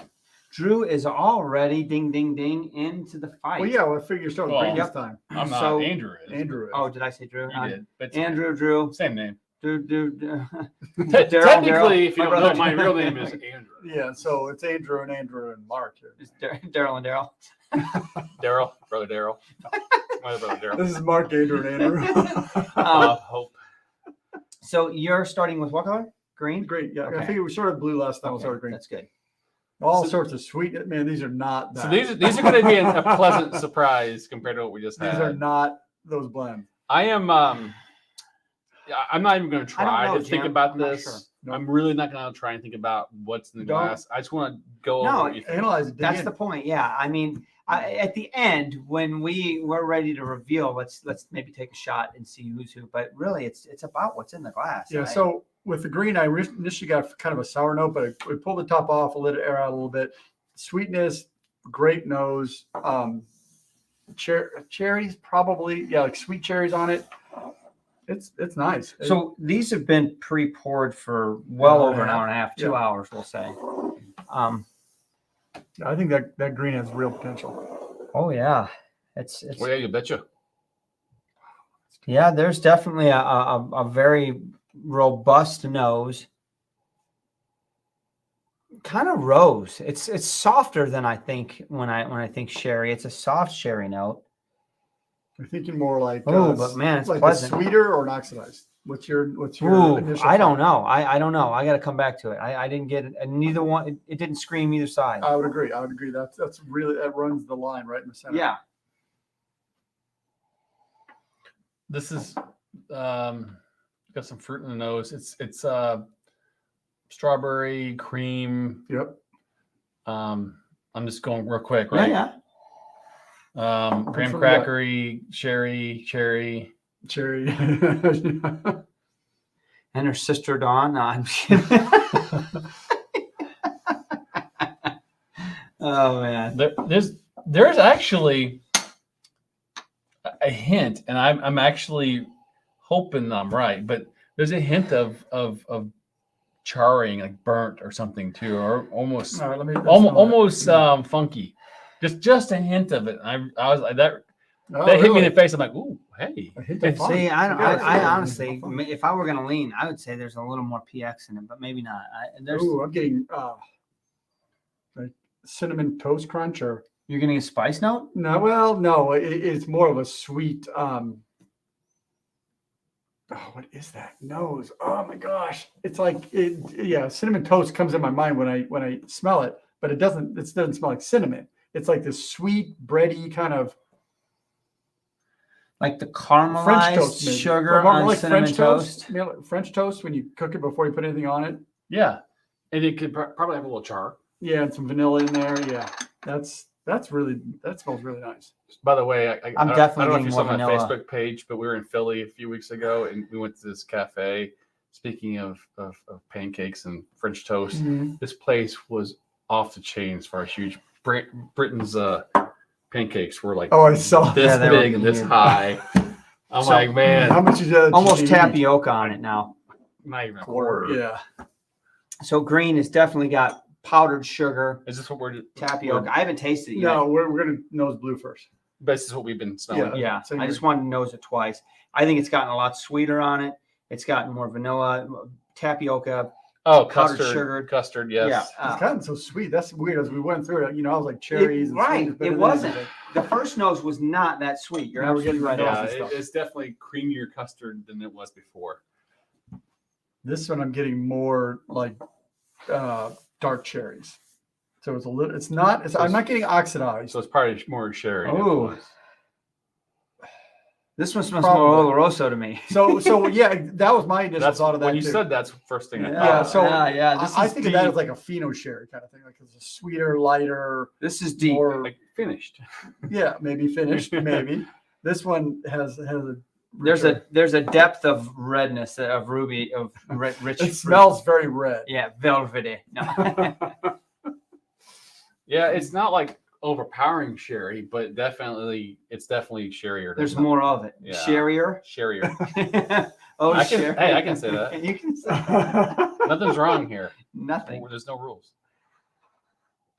Speaker 3: Drew is already ding, ding, ding into the fight.
Speaker 1: Well, yeah. Well, I figure you're starting
Speaker 2: Well,
Speaker 1: green this
Speaker 3: yep.
Speaker 1: time.
Speaker 2: I'm not.
Speaker 3: So-
Speaker 2: Andrew is.
Speaker 1: Andrew is.
Speaker 3: Oh, did I say Drew?
Speaker 2: You did. But
Speaker 3: Drew.
Speaker 2: same name.
Speaker 3: Drew.
Speaker 2: Technically, if you
Speaker 3: My
Speaker 2: don't know,
Speaker 3: brother
Speaker 2: my
Speaker 3: Daryl.
Speaker 2: real name is Andrew.
Speaker 1: Yeah. So it's Andrew and Mark here.
Speaker 3: It's Daryl and Daryl.
Speaker 2: Daryl, brother Daryl. My brother Daryl.
Speaker 1: This is Mark, Andrew, and Andrew.
Speaker 2: Hope.
Speaker 3: So you're starting with what color? Green?
Speaker 1: Great. Yeah.
Speaker 3: Okay.
Speaker 1: I figured we started blue last time. We
Speaker 3: Okay,
Speaker 1: started green.
Speaker 3: that's good.
Speaker 1: All
Speaker 2: So-
Speaker 1: sorts of sweet. Man, these are not that.
Speaker 2: So these are going to be a pleasant surprise compared to what we just
Speaker 1: These are
Speaker 2: had.
Speaker 1: not those blends.
Speaker 2: I am. I'm not even going to
Speaker 3: I don't
Speaker 2: try
Speaker 3: know,
Speaker 2: to think
Speaker 3: Jim.
Speaker 2: about
Speaker 3: I'm not
Speaker 2: this.
Speaker 3: sure.
Speaker 1: Nope.
Speaker 2: I'm really not going to try and think about what's in the
Speaker 1: Don't.
Speaker 2: glass. I just want to go
Speaker 3: No,
Speaker 2: over what you think.
Speaker 1: Analyze it. dig
Speaker 3: That's
Speaker 1: in.
Speaker 3: the point. Yeah. I mean, at the end, when we're ready to reveal, let's maybe take a shot and see who's who. But really, it's about what's in the glass.
Speaker 1: Yeah.
Speaker 3: right?
Speaker 1: So with the green, I initially got kind of a sour note, but we pulled the top off, let it air out a little bit. Sweetness, great nose. Cherries, probably, yeah, like sweet cherries on it. It's nice.
Speaker 3: So these have been pre-poured for well
Speaker 1: Hour
Speaker 3: over
Speaker 1: and
Speaker 3: an
Speaker 1: a
Speaker 3: hour and a half, 2
Speaker 1: Yeah.
Speaker 3: hours, we'll say.
Speaker 1: I think that green has real potential.
Speaker 3: Oh yeah, it's
Speaker 2: Well, yeah, you betcha.
Speaker 3: yeah. There's definitely a very robust nose. Kind of rose. It's softer than I think when I think sherry. It's a soft sherry note.
Speaker 1: I'm thinking more like
Speaker 3: Oh, but man, it's
Speaker 1: like
Speaker 3: pleasant.
Speaker 1: a sweeter or an oxidized. What's your
Speaker 3: Ooh,
Speaker 1: initial
Speaker 3: I don't
Speaker 1: thought?
Speaker 3: know. I don't know. I got to come back to it. I didn't get it. And neither one. It didn't scream either side.
Speaker 1: I would agree. That's really, that runs the line right in the center.
Speaker 3: Yeah.
Speaker 2: This is got some fruit in the nose. It's strawberry cream.
Speaker 1: Yep.
Speaker 2: I'm just going real quick, right?
Speaker 3: Yeah.
Speaker 2: Graham
Speaker 1: what we got?
Speaker 2: crackery, cherry.
Speaker 1: Cherry.
Speaker 3: And her sister Dawn. No, I'm kidding. Oh man.
Speaker 2: There's actually a hint, and I'm actually hoping I'm right, but there's a hint of charring, like burnt or something too, or almost
Speaker 1: All right, let me
Speaker 2: almost funky. Just a hint of it. I was like that hit me in the face. I'm like, ooh, hey.
Speaker 1: A hint of fun.
Speaker 3: See, I don't.
Speaker 1: You gotta
Speaker 3: I
Speaker 1: say
Speaker 3: honestly,
Speaker 1: fun.
Speaker 3: if I were gonna lean, I would say there's a little more PX in it, but maybe not. There's.
Speaker 1: Ooh, I'm getting like cinnamon toast crunch or
Speaker 3: You're getting a spice note.
Speaker 1: no. Well, no, it's more of a sweet. Oh, what is that nose? Oh my gosh, it's like yeah, cinnamon toast comes in my mind when I smell it, but it doesn't. It doesn't smell like cinnamon. It's like this sweet bready kind of
Speaker 3: Like the
Speaker 1: French
Speaker 3: caramelized
Speaker 1: toast, maybe.
Speaker 3: sugar
Speaker 1: Or more
Speaker 3: on
Speaker 1: like
Speaker 3: cinnamon
Speaker 1: French
Speaker 3: toast.
Speaker 1: You know, like French toast when you cook it before you put anything on it.
Speaker 2: Yeah, and it could probably have a little char.
Speaker 1: Yeah, and some vanilla in there. Yeah, that smells really nice.
Speaker 2: By the way,
Speaker 3: I'm
Speaker 2: I
Speaker 3: definitely
Speaker 2: don't know if
Speaker 3: getting
Speaker 2: you saw
Speaker 3: more
Speaker 2: my
Speaker 3: vanilla.
Speaker 2: Facebook page, but we were in Philly a few weeks ago, and we went to this cafe. Speaking of pancakes and French toast, this place was off the chain as far as huge. Britain's pancakes were like
Speaker 1: Oh, I saw.
Speaker 2: this
Speaker 3: Yeah, they were
Speaker 2: big and this
Speaker 3: huge.
Speaker 2: high. I'm
Speaker 1: So,
Speaker 2: like, man,
Speaker 1: how much is
Speaker 3: Almost
Speaker 1: you eat?
Speaker 3: tapioca on it now.
Speaker 2: not even a
Speaker 1: Quarter.
Speaker 2: quarter.
Speaker 1: Yeah.
Speaker 3: So green has definitely got powdered sugar,
Speaker 2: Is this what we're
Speaker 3: tapioca. I haven't tasted it yet.
Speaker 1: No, we're gonna nose blue first.
Speaker 2: This is what we've been smelling.
Speaker 3: Yeah,
Speaker 1: Same
Speaker 3: I just
Speaker 1: here.
Speaker 3: wanted to nose it twice. I think it's gotten a lot sweeter on it. It's gotten more vanilla, tapioca.
Speaker 2: Oh,
Speaker 3: Powdered
Speaker 2: custard,
Speaker 3: sugar.
Speaker 2: custard, yes.
Speaker 3: Yeah,
Speaker 1: It's gotten so sweet. That's weird. As we went through it, you know, I was like cherries. And
Speaker 3: right,
Speaker 1: sweet is better
Speaker 3: it
Speaker 1: than
Speaker 3: wasn't.
Speaker 1: anything.
Speaker 3: the first nose was not that sweet. You're
Speaker 1: Now we're
Speaker 3: absolutely right.
Speaker 1: getting
Speaker 2: Yeah,
Speaker 1: nose and stuff.
Speaker 2: it's definitely creamier custard than it was before.
Speaker 1: This one I'm getting more like dark cherries. So it's a little. It's not. I'm not getting oxidized.
Speaker 2: So it's probably more sherry.
Speaker 3: Oh. This one smells
Speaker 1: Probably.
Speaker 3: more Oloroso to me.
Speaker 1: So yeah, that was my initial
Speaker 2: That's
Speaker 1: thought of that
Speaker 2: when you
Speaker 1: too.
Speaker 2: said that's the first thing I
Speaker 1: Yeah,
Speaker 2: thought.
Speaker 1: so
Speaker 3: yeah. This
Speaker 1: I
Speaker 3: is
Speaker 1: think of that
Speaker 3: deep.
Speaker 1: as like a pheno sherry kind of thing, like it's a sweeter, lighter,
Speaker 3: This is deep.
Speaker 1: more
Speaker 2: Like finished.
Speaker 1: yeah, maybe finished, maybe. This one has a
Speaker 3: There's a depth of redness of ruby of rich.
Speaker 1: it smells very red.
Speaker 3: Yeah, velvety. No.
Speaker 2: Yeah, it's not like overpowering sherry, but it's definitely sherrier.
Speaker 3: There's more of it.
Speaker 2: Yeah.
Speaker 3: Sherrier.
Speaker 2: Sherrier.
Speaker 3: Oh,
Speaker 2: I can-
Speaker 3: sherry.
Speaker 2: hey, I can say that.
Speaker 3: You can say
Speaker 2: Nothing's wrong here.
Speaker 3: nothing.
Speaker 2: There's no rules.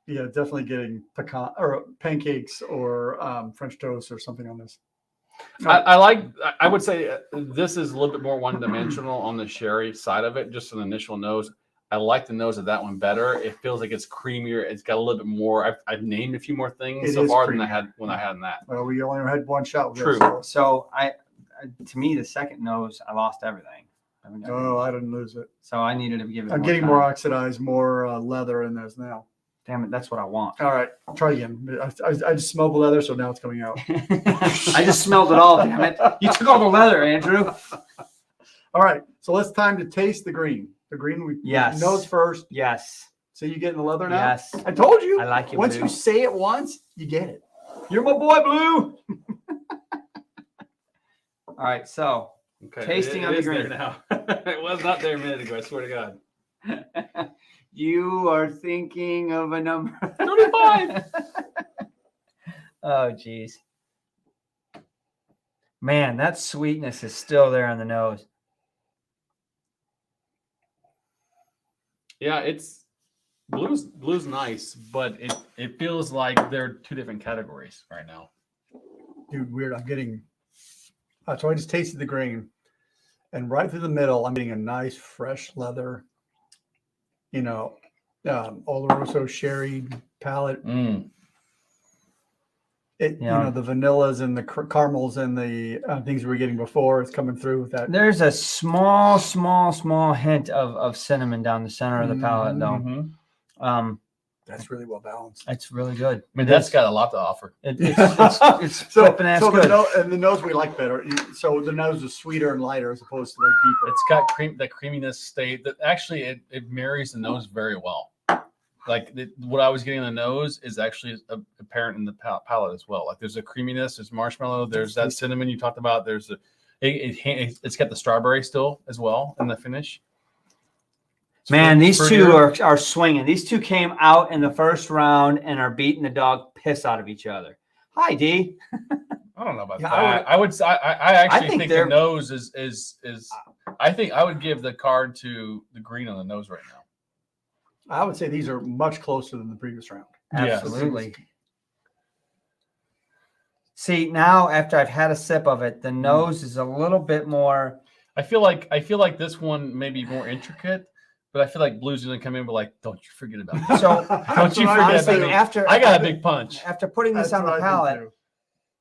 Speaker 1: Yeah, definitely getting pecan or pancakes or French toast or something on this.
Speaker 2: I would say this is a little bit more one-dimensional on the sherry side of it, just an initial nose. I like the nose of that one better. It feels like it's creamier. It's got a little bit more. I've named a few more things
Speaker 1: It
Speaker 2: so
Speaker 1: is
Speaker 2: far than I
Speaker 1: creamier.
Speaker 2: had when I had in that.
Speaker 1: Well, we only had one shot. With
Speaker 2: True.
Speaker 1: This,
Speaker 3: So to me, the second nose, I lost everything.
Speaker 1: oh, I didn't lose it.
Speaker 3: So I needed to give it.
Speaker 1: I'm getting more oxidized, more leather in this now.
Speaker 3: Damn it, that's what I want.
Speaker 1: All right, try again. I just smelled the leather, so now it's coming out.
Speaker 3: I just smelled it all. Damn it! You took all the leather, Andrew.
Speaker 1: All right, so it's time to taste the green. The green we
Speaker 3: Yes.
Speaker 1: nose first.
Speaker 3: Yes.
Speaker 1: So you getting the leather now?
Speaker 3: Yes.
Speaker 1: I told you.
Speaker 3: I like it.
Speaker 1: Once
Speaker 3: Blue.
Speaker 1: you say it once, you get it.
Speaker 3: You're my boy, Blue. All right, so
Speaker 2: Okay,
Speaker 3: Tasting
Speaker 2: it
Speaker 3: on the
Speaker 2: is there
Speaker 3: green.
Speaker 2: now. It was not there a minute ago. I swear to God.
Speaker 3: you are thinking of a number
Speaker 2: 35.
Speaker 3: Oh, geez. Man, that sweetness is still there on the nose.
Speaker 2: Yeah, it's blue's nice, but it feels like they're two different categories right now.
Speaker 1: Dude, weird. I'm getting. So I just tasted the green, and right through the middle, I'm getting a nice fresh leather. You know, Oloroso sherry palette.
Speaker 2: Mm.
Speaker 3: Yeah.
Speaker 1: The vanillas and the caramels and the things we were getting before, it's coming through with that.
Speaker 3: There's a small hint of cinnamon down the center of the palate, though.
Speaker 2: Mm-hmm.
Speaker 1: That's really well balanced.
Speaker 3: It's really good.
Speaker 2: I mean, that's got a lot to offer.
Speaker 3: It's flipping ass
Speaker 1: so
Speaker 3: good.
Speaker 1: the nose we like better. So the nose is sweeter and lighter as opposed to like deeper.
Speaker 2: It's got that creaminess state that actually it marries the nose very well. Like what I was getting in the nose is actually apparent in the palate as well. Like there's a creaminess, there's marshmallow, there's that cinnamon you talked about. There's it's got the strawberry still as well in the finish.
Speaker 3: Man, these two are swinging. These two came out in the first round and are beating the dog piss out of each other. Hi, D.
Speaker 2: I don't know about that. I actually think the nose is. I think I would give the card to the green on the nose right now.
Speaker 1: I would say these are much closer than the previous round.
Speaker 3: Absolutely. Yes. See, now after I've had a sip of it, the nose is a little bit more.
Speaker 2: I feel like this one may be more intricate. But I feel like Blue's going to come in and be like, don't you forget about it.
Speaker 3: So
Speaker 2: don't you forget about it. I got a big punch.
Speaker 3: After putting this on the palate,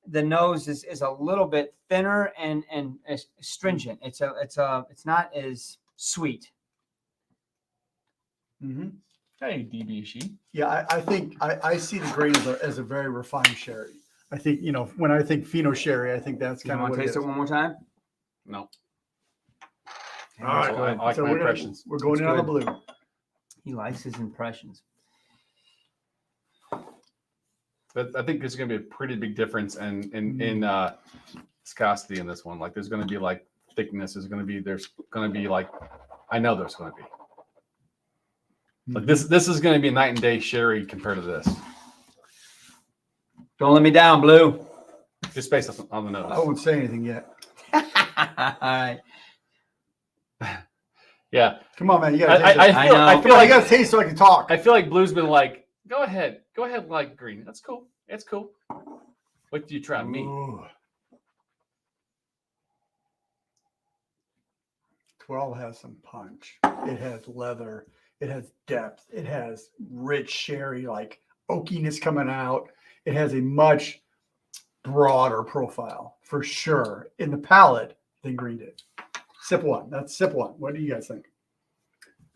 Speaker 3: the nose is a little bit thinner and astringent. It's not as sweet.
Speaker 1: Mm-hmm.
Speaker 2: Hey, DBC.
Speaker 1: Yeah, I think I see the green as a very refined sherry. I think, when I think Fino sherry, I think that's kind of what it is.
Speaker 3: Taste it one more time?
Speaker 2: No.
Speaker 1: All right.
Speaker 2: I like my impressions.
Speaker 1: We're going in on the blue.
Speaker 3: He likes his impressions.
Speaker 2: But I think there's going to be a pretty big difference in viscosity in this one. Like there's going to be like thickness. There's going to be like, I know there's going to be. Like this is going to be night and day sherry compared to this.
Speaker 3: Don't let me down, Blue.
Speaker 2: Just based on the nose.
Speaker 1: I won't say anything yet.
Speaker 3: All right.
Speaker 2: Yeah.
Speaker 1: Come on, man. You gotta
Speaker 2: I feel like
Speaker 1: you gotta taste so I can talk.
Speaker 2: I feel like Blue's been like, go ahead, like green. That's cool. It's cool. What do you try? Me.
Speaker 1: Ooh. 12 has some punch. It has leather. It has depth. It has rich sherry, like oakiness coming out. It has a much broader profile for sure in the palate than green did. Sip one. That's sip one. What do you guys think?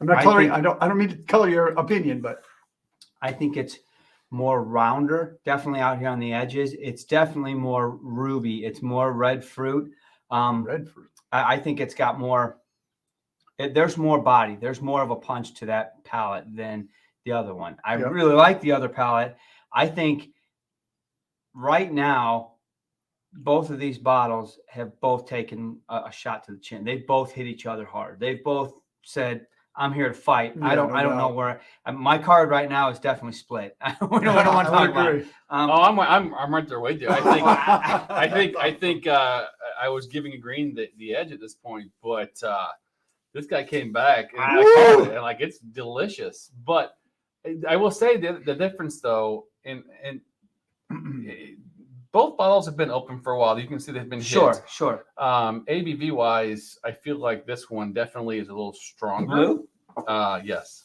Speaker 1: I'm not coloring. I don't mean to color your opinion, but
Speaker 3: I think it's more rounder, definitely out here on the edges. It's definitely more ruby. It's more red fruit.
Speaker 1: Red fruit.
Speaker 3: I think it's got more. There's more body. There's more of a punch to that palate than the other one. I really like the other palate. I think right now, both of these bottles have both taken a shot to the chin. They've both hit each other hard. They've both said, "I'm here to fight." Yeah, I don't know where my card right now is definitely split. we don't want to talk about it.
Speaker 2: I'm right there with you. I think I was giving a green the edge at this point, but this guy came back and like it's delicious. But I will say the difference though, in both bottles have been open for a while. You can see they've been hit.
Speaker 3: Sure.
Speaker 2: ABV wise, I feel like this one definitely is a little stronger.
Speaker 3: Blue?
Speaker 2: Yes.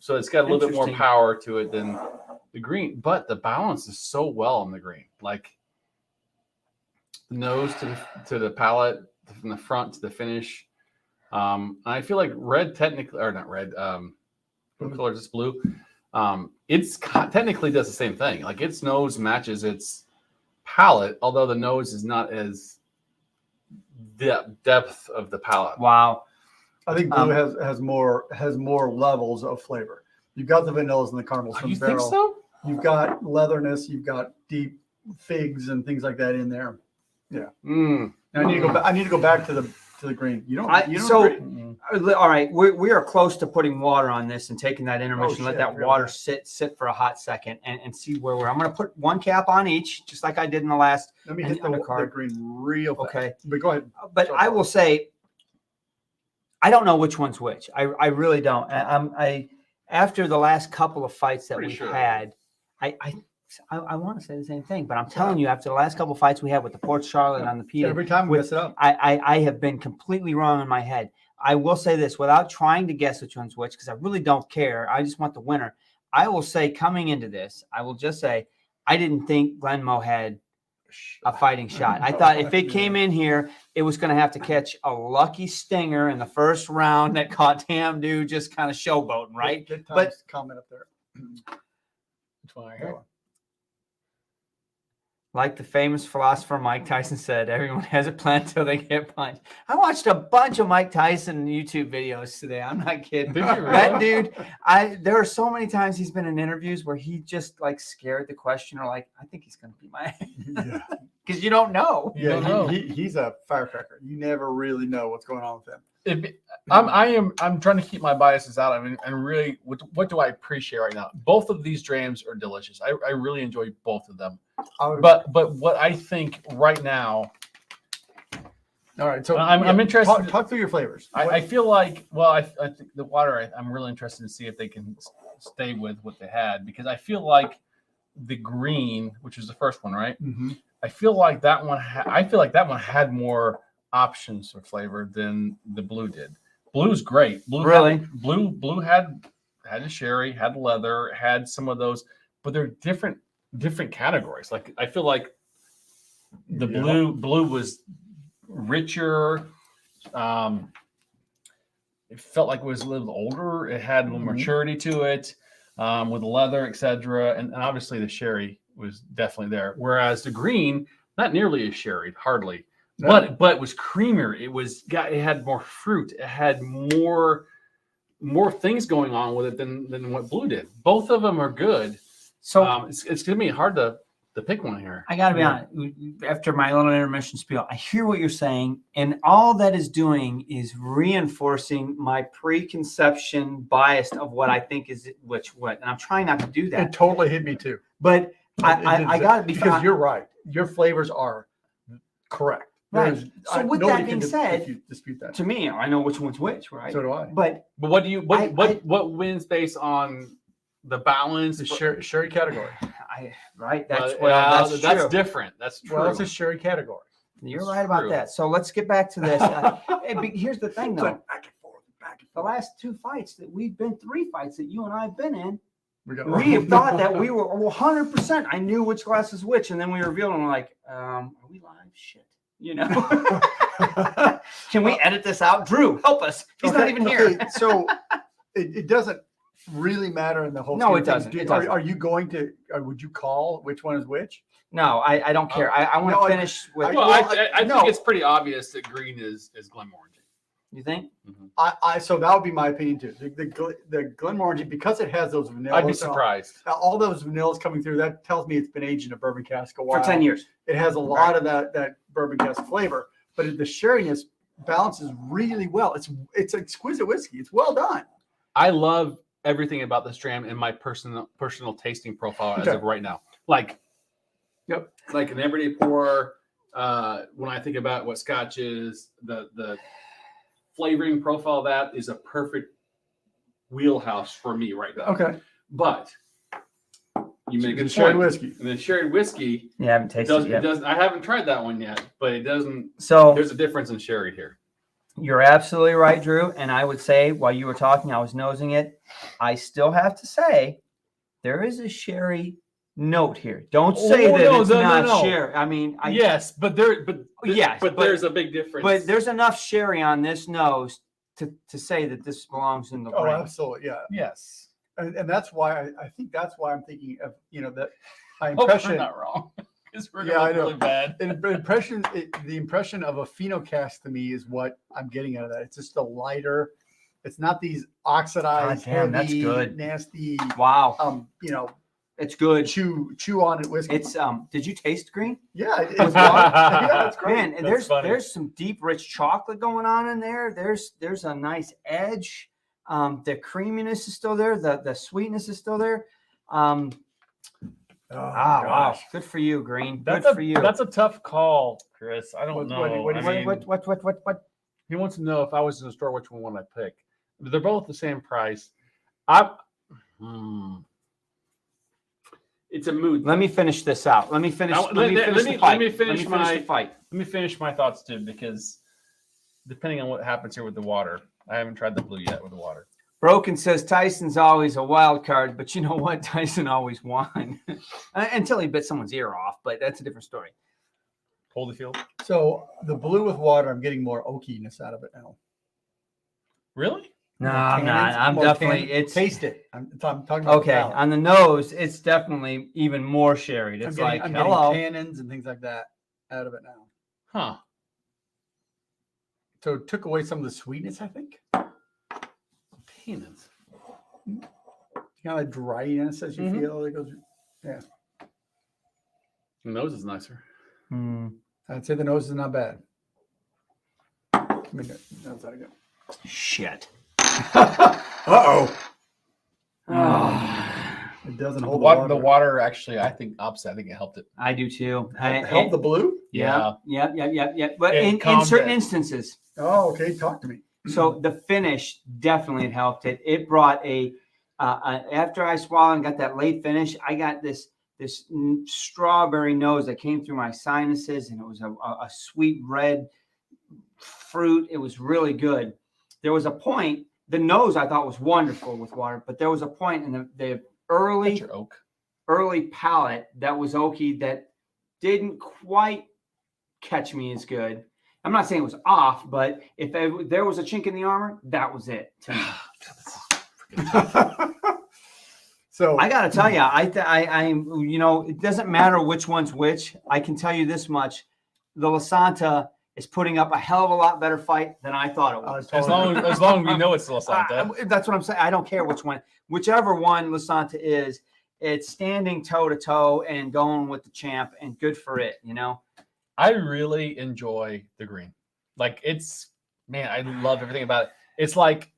Speaker 2: So it's got a little bit more power to it than the green, but the balance is so well on the green. Like the nose to the palate, from the front to the finish. I feel like red technically, or not red. What color is this? Blue. It's technically does the same thing. Like its nose matches its palate, although the nose is not as depth of the palate.
Speaker 3: Wow.
Speaker 1: I think blue has more levels of flavor. You've got the vanillas and the caramels from the barrel.
Speaker 2: Think so?
Speaker 1: You've got leatherness. You've got deep figs and things like that in there. Yeah.
Speaker 2: Now
Speaker 1: I need to go back to the green. You don't agree?
Speaker 3: All right, we are close to putting water on this and taking that intermission. Let that water sit for a hot second and see where we're. I'm going to put one cap on each, just like I did in the last.
Speaker 1: Let me hit the green real fast.
Speaker 3: Okay,
Speaker 1: but go ahead.
Speaker 3: But I will say, I don't know which one's which. I really don't. I after the last couple of fights that we've had, I want to say the same thing, but I'm telling you, after the last couple of fights we had with the Port Charlotte on the P,
Speaker 1: every time we mess it up,
Speaker 3: I have been completely wrong in my head. I will say this without trying to guess which one's which, because I really don't care. I just want the winner. I will say, coming into this, I will just say, I didn't think Glenmo had a fighting shot. I thought if it came in here, it was going to have to catch a lucky stinger in the first round that caught Tamdhu just kind of showboating, right?
Speaker 1: Good
Speaker 3: But-
Speaker 1: times comment up there.
Speaker 2: Which one I heard?
Speaker 3: Like the famous philosopher Mike Tyson said, everyone has a plan till they get punched. I watched a bunch of Mike Tyson YouTube videos today. I'm not kidding.
Speaker 2: Did you really?
Speaker 3: That dude, there are so many times he's been in interviews where he just like scared the questioner, like, I think he's gonna be my
Speaker 1: Yeah,
Speaker 3: because you don't know.
Speaker 2: You don't know.
Speaker 1: He's a firecracker. You never really know what's going on with him.
Speaker 2: I'm trying to keep my biases out. I mean, and really, what do I appreciate right now? Both of these drams are delicious. I really enjoy both of them. But what I think right now,
Speaker 1: all right, so
Speaker 2: I'm interested.
Speaker 1: Talk through your flavors.
Speaker 2: I feel like, well, I think the water. I'm really interested to see if they can stay with what they had, because I feel like the green, which was the first one, right?
Speaker 1: Mm-hmm.
Speaker 2: I feel like that one. I feel like that one had more options for flavor than the blue did. Blue's great. Blue had a sherry, had leather, had some of those, but they're different categories. Like I feel like the blue was richer. It felt like it was a little older. It had a little maturity to it, with leather, etc. And obviously the sherry was definitely there. Whereas the green, not nearly as sherry, hardly.
Speaker 1: No.
Speaker 2: But it was creamier. It had more fruit. It had more things going on with it than what blue did. Both of them are good.
Speaker 3: So
Speaker 2: It's gonna be hard to pick one here.
Speaker 3: I gotta be honest. After my little intermission spiel, I hear what you're saying, and all that is doing is reinforcing my preconception bias of what I think is what, and I'm trying not to do
Speaker 1: It
Speaker 3: that.
Speaker 1: totally hit me too.
Speaker 3: But I gotta be
Speaker 1: because you're right. Your flavors are correct.
Speaker 3: Right.
Speaker 1: There's-
Speaker 3: So with
Speaker 1: nobody
Speaker 3: that
Speaker 1: can
Speaker 3: being said,
Speaker 1: dispute that.
Speaker 3: to me, I know which one's which, right?
Speaker 1: So do I.
Speaker 3: But
Speaker 2: But what wins based on the balance?
Speaker 1: The sherry category.
Speaker 3: That's
Speaker 2: that's
Speaker 3: true.
Speaker 2: different. That's true.
Speaker 1: Well, it's a sherry category.
Speaker 3: You're right about
Speaker 2: True.
Speaker 3: that. So let's get back to this. Here's the thing,
Speaker 1: It's
Speaker 3: though.
Speaker 1: like back and forth, back and
Speaker 3: The
Speaker 1: forth.
Speaker 3: last three fights that you and I have been in,
Speaker 1: We got
Speaker 3: we have thought that we were 100%. I knew which glass is which, and then we revealed, and we're like, are we live? Shit, you know. Can we edit this out? Drew, help us. He's not even here.
Speaker 1: Okay, so it doesn't really matter in the whole.
Speaker 3: No,
Speaker 1: scheme
Speaker 3: it
Speaker 1: of
Speaker 3: doesn't.
Speaker 1: things.
Speaker 3: It doesn't.
Speaker 1: Are you going to? Would you call which one is which?
Speaker 3: No, I don't care. I want
Speaker 1: No,
Speaker 3: to
Speaker 1: I-
Speaker 3: finish with.
Speaker 2: Well, I
Speaker 1: no.
Speaker 2: think it's pretty obvious that green is Glenmorangie.
Speaker 3: You think?
Speaker 1: So that would be my opinion too. The Glenmorangie, because it has those vanillas.
Speaker 2: I'd be surprised.
Speaker 1: All those vanillas coming through, that tells me it's been aged in a bourbon cask a while.
Speaker 3: For 10 years.
Speaker 1: It has a lot of that bourbon cask flavor, but the sherryness balances really well. It's exquisite whiskey. It's well done.
Speaker 2: I love everything about this dram in my personal tasting profile as
Speaker 1: Okay.
Speaker 2: of right now. Like an everyday pour. When I think about what Scotch is, the flavoring profile of that is a perfect wheelhouse for me right now.
Speaker 1: Okay.
Speaker 2: But you make a good
Speaker 1: sherry
Speaker 2: point.
Speaker 1: whiskey.
Speaker 2: And then sherry whiskey,
Speaker 3: Yeah, I haven't tasted it yet.
Speaker 2: I haven't tried that one yet, but it doesn't.
Speaker 3: So
Speaker 2: There's a difference in sherry here.
Speaker 3: you're absolutely right, Drew. And I would say while you were talking, I was nosing it. I still have to say there is a sherry note here. Don't say that it's not sherry. I mean,
Speaker 2: Yes, but
Speaker 3: Yes, but-
Speaker 2: there's a big difference.
Speaker 3: but there's enough sherry on this nose to say that this belongs in the
Speaker 1: Oh,
Speaker 3: brand.
Speaker 1: absolutely. Yeah.
Speaker 2: yes,
Speaker 1: And that's why I think that's why I'm thinking of, that my
Speaker 2: hope we're
Speaker 1: impression.
Speaker 2: not wrong. Because we're
Speaker 1: Yeah, I
Speaker 2: gonna
Speaker 1: know.
Speaker 2: look really bad.
Speaker 1: The impression of a phenocast to me is what I'm getting out of that. It's just a lighter. It's not these oxidized,
Speaker 3: God damn, that's
Speaker 1: heavy,
Speaker 3: good.
Speaker 1: nasty.
Speaker 3: Wow. It's good.
Speaker 1: Chew on it whiskey.
Speaker 3: It's did you taste green?
Speaker 1: Yeah, it's yeah, it's great.
Speaker 3: Man, and
Speaker 2: That's funny.
Speaker 3: there's some deep, rich chocolate going on in there. There's a nice edge. The creaminess is still there. The sweetness is still there.
Speaker 1: Oh,
Speaker 3: Wow.
Speaker 1: gosh.
Speaker 3: Good for you, Green.
Speaker 2: That's
Speaker 3: Good for you.
Speaker 2: That's a tough call, Chris. I don't
Speaker 1: What-
Speaker 2: know.
Speaker 1: what do you
Speaker 2: I
Speaker 1: mean?
Speaker 2: mean,
Speaker 3: What?
Speaker 2: he wants to know if I was in the store, which one would I pick? They're both the same price. It's a mood.
Speaker 3: Let me finish this out. Let me finish.
Speaker 2: Now,
Speaker 3: Let me
Speaker 2: let-
Speaker 3: finish
Speaker 2: let
Speaker 3: the
Speaker 2: me-
Speaker 3: fight.
Speaker 2: let me finish my-
Speaker 3: the fight.
Speaker 2: Let me finish my thoughts too, because depending on what happens here with the water, I haven't tried the blue yet with the water.
Speaker 3: Broken says Tyson's always a wild card, but you know what? Tyson always won until he bit someone's ear off, but that's a different story.
Speaker 2: Holyfield.
Speaker 1: So the blue with water, I'm getting more oakiness out of it now.
Speaker 2: Really?
Speaker 3: No,
Speaker 1: More
Speaker 3: I'm not.
Speaker 1: tannins,
Speaker 3: I'm
Speaker 1: more
Speaker 3: definitely.
Speaker 1: tannin.
Speaker 3: It's
Speaker 1: taste it. I'm talking about
Speaker 3: okay.
Speaker 1: the palate.
Speaker 3: On the nose, it's definitely even more sherried. It's
Speaker 1: I'm
Speaker 3: like
Speaker 1: getting
Speaker 3: hello.
Speaker 1: tannins and things like that out of it now.
Speaker 2: Huh.
Speaker 1: So it took away some of the sweetness, I think.
Speaker 2: Peanuts.
Speaker 1: Kind of dryness as you
Speaker 3: Mhm.
Speaker 1: feel. It goes.
Speaker 2: The nose is nicer.
Speaker 1: I'd say the nose is not bad. I mean, how's that go?
Speaker 3: Shit.
Speaker 1: Uh-oh.
Speaker 3: Oh,
Speaker 1: It doesn't
Speaker 2: The
Speaker 1: hold
Speaker 2: water, actually, I think opposite. I think it helped it.
Speaker 3: I do too.
Speaker 1: Help the blue?
Speaker 3: Yeah. But
Speaker 2: It
Speaker 3: in
Speaker 2: calmed
Speaker 3: certain
Speaker 2: it.
Speaker 3: instances.
Speaker 1: Oh, okay. Talk to me.
Speaker 3: So the finish definitely helped it. It brought after I swallowed and got that late finish, I got this strawberry nose that came through my sinuses, and it was a sweet red fruit. It was really good. There was a point, the nose I thought was wonderful with water, but there was a point in the
Speaker 2: That's your oak.
Speaker 3: early palate that was oaky that didn't quite catch me as good. I'm not saying it was off, but if there was a chink in the armor, that was it to me.
Speaker 1: So
Speaker 3: I got to tell you, I'm, it doesn't matter which one's which. I can tell you this much: the Lasanta is putting up a hell of a lot better fight than I thought it was.
Speaker 2: As long as we know it's Lasanta.
Speaker 3: That's what I'm saying. I don't care which one, whichever one Lasanta is. It's standing toe to toe and going with the champ, and good for it.
Speaker 2: I really enjoy the green. Like I love everything about it. It's like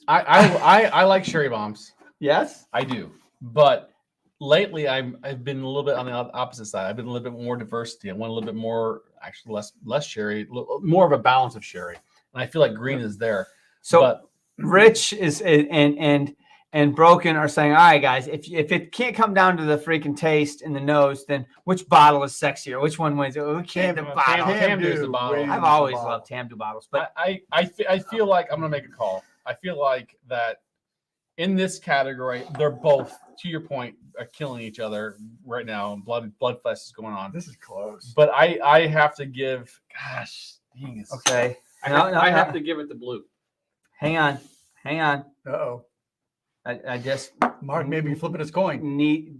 Speaker 2: I like sherry bombs.
Speaker 3: Yes,
Speaker 2: I do. But lately I've been a little bit on the opposite side. I've been a little bit more diversity. I want a little bit more, actually less sherry, more of a balance of sherry. And I feel like green is there.
Speaker 3: So Rich is and Broken are saying, all right, guys, if it can't come down to the freaking taste and the nose, then which bottle is sexier? Which one wins? We can't the bottle.
Speaker 2: Tamdhu's the bottle.
Speaker 3: I've always loved Tamdhu bottles, but
Speaker 2: I feel like I'm gonna make a call. I feel like that in this category, they're both, to your point, are killing each other right now. Bloodfest is going on.
Speaker 1: this is close.
Speaker 2: But I have to give. Gosh, dang it.
Speaker 3: okay.
Speaker 2: I have to give it the blue.
Speaker 3: Hang on.
Speaker 1: Uh-oh.
Speaker 3: I just
Speaker 1: Mark, maybe you're flipping his coin.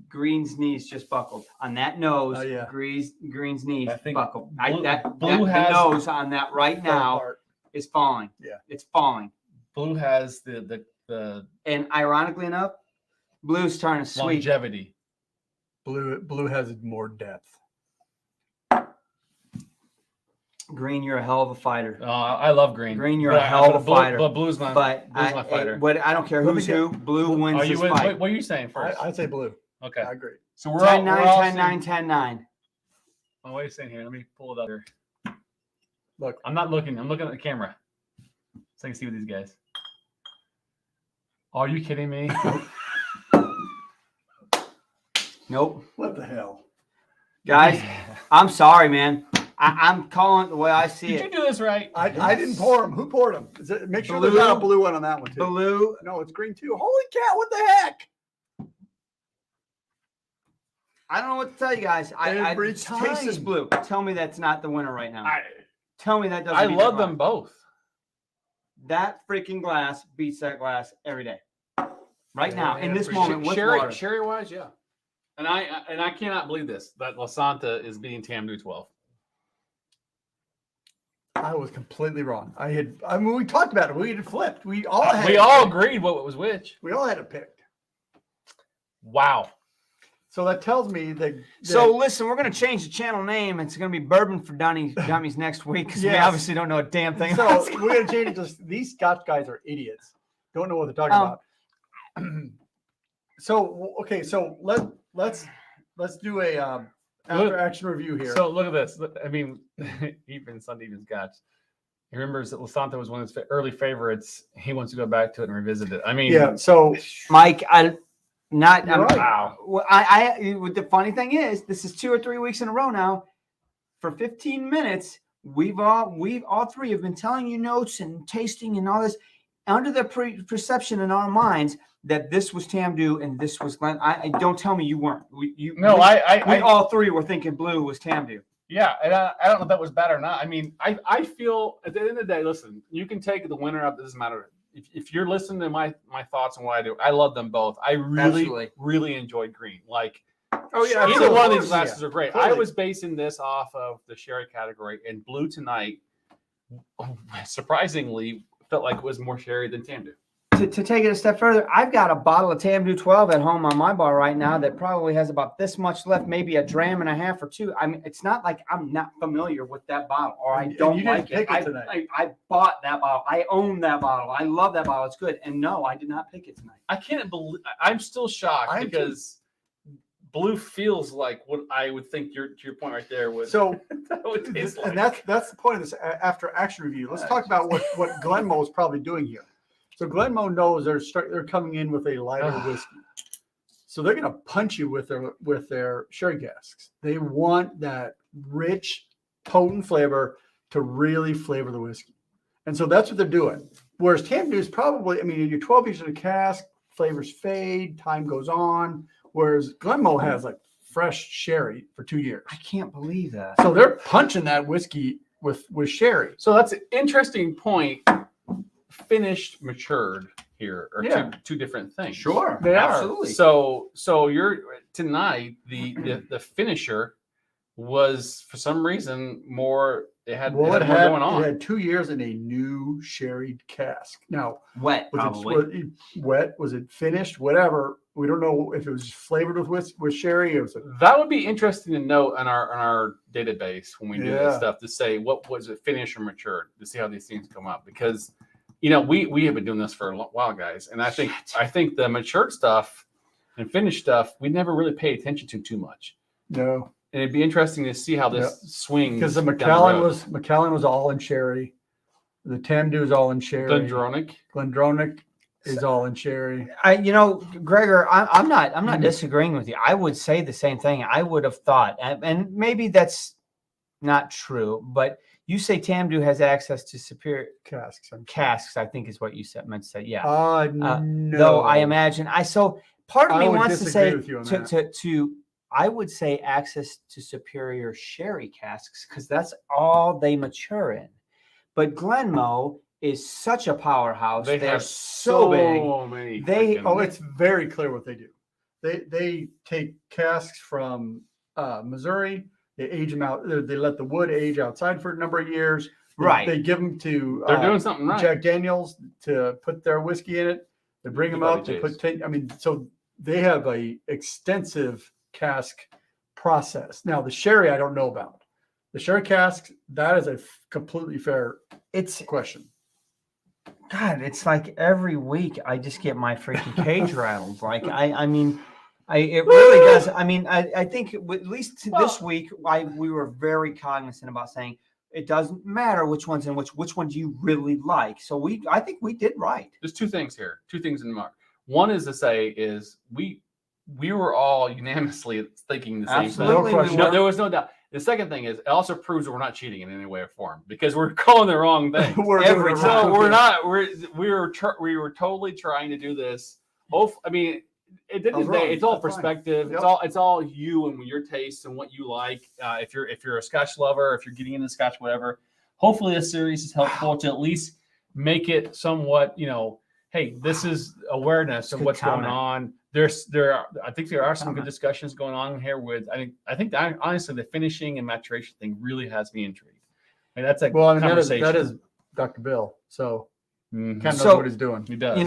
Speaker 3: Green's knees just buckled on that nose.
Speaker 1: Oh, yeah.
Speaker 3: Green's knees
Speaker 2: I think
Speaker 3: buckled.
Speaker 2: Blue
Speaker 3: The
Speaker 2: has
Speaker 3: nose on that right now
Speaker 1: Apart.
Speaker 3: is falling.
Speaker 1: Yeah.
Speaker 3: It's falling.
Speaker 2: Blue has the
Speaker 3: And ironically enough, blue's starting to sweep.
Speaker 2: longevity.
Speaker 1: Blue has more depth.
Speaker 3: Green, you're a hell of a fighter.
Speaker 2: I love green.
Speaker 3: Green, you're a hell of a fighter.
Speaker 2: But blue's my fighter.
Speaker 3: I don't care who's who. Blue wins this fight.
Speaker 2: What are you saying first?
Speaker 1: I'd say blue.
Speaker 2: Okay.
Speaker 1: I agree.
Speaker 2: So we're
Speaker 3: 10-9,
Speaker 2: all
Speaker 3: 10-9,
Speaker 2: saying,
Speaker 3: 10-9.
Speaker 2: oh, what are you saying here? Let me pull it up here.
Speaker 1: Look.
Speaker 2: I'm not looking. I'm looking at the camera. So I can see with these guys. Are you kidding me?
Speaker 3: Nope.
Speaker 1: What the hell?
Speaker 3: Guys, I'm sorry, man. I'm calling it the way I see
Speaker 2: Did
Speaker 3: it.
Speaker 2: you do this right?
Speaker 1: I didn't pour them. Who poured them? Make sure
Speaker 3: Blue.
Speaker 1: there's not a blue one on that one, too.
Speaker 3: Blue.
Speaker 1: No, it's green, too. Holy cow, what the heck?
Speaker 3: I don't know what to tell you guys.
Speaker 1: Every
Speaker 3: Taste this
Speaker 1: time.
Speaker 3: blue. Tell me that's not the winner right now. Tell me that doesn't.
Speaker 2: I
Speaker 3: beat
Speaker 2: love
Speaker 3: that
Speaker 2: them both.
Speaker 3: That freaking glass beats that glass every day. Right now, in this moment, with water.
Speaker 2: Sherry wise, yeah. And I cannot believe this, that Lasanta is beating Tamdhu 12.
Speaker 1: I was completely wrong. We talked about it. We had flipped. We all
Speaker 2: Agreed what was which.
Speaker 1: We all had it picked.
Speaker 2: Wow.
Speaker 1: So that tells me that.
Speaker 3: So listen, we're going to change the channel name. It's going to be Bourbon for Dummies next week because we
Speaker 1: Yes.
Speaker 3: obviously don't know a damn thing.
Speaker 1: So
Speaker 3: about
Speaker 1: we're going to change it to these Scotch guys are idiots. Don't know what they're talking about. So okay, so let's do a after action review here.
Speaker 2: So look at this. I mean, even Sunday even Scotch. He remembers that Lasanta was one of his early favorites. He wants to go back to it and revisit it. I mean,
Speaker 1: yeah. So
Speaker 3: Mike,
Speaker 1: You're right.
Speaker 2: wow.
Speaker 3: Well, the funny thing is, this is 2 or 3 weeks in a row now. For 15 minutes, we all three have been telling you notes and tasting and all this, under the perception in our minds that this was Tamdhu and this was Glen. I don't tell me you weren't. We all three were thinking blue was Tamdhu.
Speaker 2: Yeah, and I don't know if that was bad or not. I mean, I feel at the end of the day, listen, you can take the winner up. It doesn't matter. If you're listening to my thoughts on what I do, I love them both. I really enjoyed green. Like, either one of these glasses are great. Clearly. I was basing this off of the sherry category, and blue tonight, surprisingly, felt like it was more sherry than Tamdhu.
Speaker 3: To take it a step further, I've got a bottle of Tamdhu 12 at home on my bar right now that probably has about this much left, maybe a dram and a half or two. I mean, it's not like I'm not familiar with that bottle or I don't like it. I bought that bottle. I own that bottle. I love that bottle. It's good. And no, I did not pick it tonight.
Speaker 2: I can't believe I'm still shocked because blue feels like what I would think to your point right there was.
Speaker 1: So, and that's the point of this after action review. Let's talk about what Glenmo is probably doing here. So Glenmo knows they're coming in with a lighter whiskey, so they're going to punch you with their sherry casks. They want that rich, potent flavor to really flavor the whiskey, and so that's what they're doing. Whereas Tamdhu is probably, I mean, you're 12 years in a cask, flavors fade, time goes on. Whereas Glenmo has like fresh sherry for 2 years.
Speaker 3: I can't believe that.
Speaker 1: So they're punching that whiskey with sherry.
Speaker 2: So that's an interesting point. Finished, matured here are two different things.
Speaker 1: Sure,
Speaker 3: they are.
Speaker 2: Absolutely. So you're tonight the finisher was for some reason more. It had more going on.
Speaker 1: It had 2 years in a new sherry cask. Now
Speaker 3: wet,
Speaker 1: probably wet. Was it finished? Whatever. We don't know if it was flavored with sherry.
Speaker 2: That would be interesting to note on our database when we do this stuff to say what was it finished or matured to see how these things come up because. You know, we have been doing this for a while, guys, and I think the matured stuff and finished stuff we never really pay attention to too much.
Speaker 1: No,
Speaker 2: and it'd be interesting to see how this swings.
Speaker 1: Because the Macallan was all in sherry, the Tamdhu is all in sherry. Glendronach is all in sherry.
Speaker 3: Gregor, I'm not disagreeing with you. I would say the same thing. I would have thought, and maybe that's not true, but. You say Tamdhu has access to superior casks, I think is what you meant to say. Yeah.
Speaker 1: No.
Speaker 3: Though I imagine part of me wants to say I would say access to superior sherry casks because that's all they mature in. But Glenmo is such a powerhouse. They're so big.
Speaker 1: It's very clear what they do. They take casks from Missouri. They age them out. They let the wood age outside for a number of years.
Speaker 3: Right.
Speaker 1: They give them to
Speaker 2: they're doing something right.
Speaker 1: Jack Daniels to put their whiskey in it. They bring them up. They so they have a extensive cask process. Now the sherry I don't know about. The sherry cask, that is a completely fair question.
Speaker 3: God, it's like every week I just get my freaking cage rattled. Like it really does. I mean, I think at least this week, we were very cognizant about saying it doesn't matter which one's in which one do you really like. So I think we did right.
Speaker 2: There's two things here, two things in the mark. One is to say is we were all unanimously thinking the same thing. There was no doubt. The second thing is it also proves that we're not cheating in any way or form because we're calling the wrong thing. We were totally trying to do this. I mean. At the end of the day, it's all perspective. Yep. It's all you and your tastes and what you like. If you're a Scotch lover, if you're getting into Scotch, whatever. Hopefully, this series is helpful to at least make it somewhat. Hey, this is awareness of what's going on. I think there are some good discussions going on here. I think honestly, the finishing and maturation thing really has me intrigued. And that's conversation.
Speaker 1: That is Dr. Bill. So kind of knows what he's doing.
Speaker 2: He does.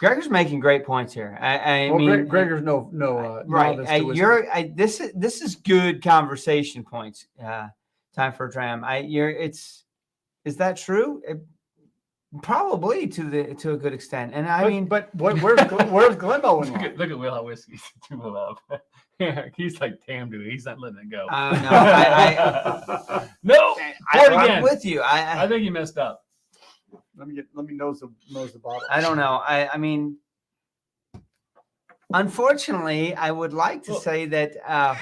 Speaker 3: Gregor's making great points here.
Speaker 1: Gregor's no
Speaker 3: right. This is good conversation points. Time for a dram. Is that true? Probably to a good extent. And
Speaker 1: where's Glenmo in?
Speaker 2: Look at Will how whiskey to love. He's like Tamdhu. He's not letting it go. No.
Speaker 3: I'm with you.
Speaker 2: I think he messed up.
Speaker 1: Let me nose the bottle.
Speaker 3: I don't know. I mean, unfortunately, I would like to say that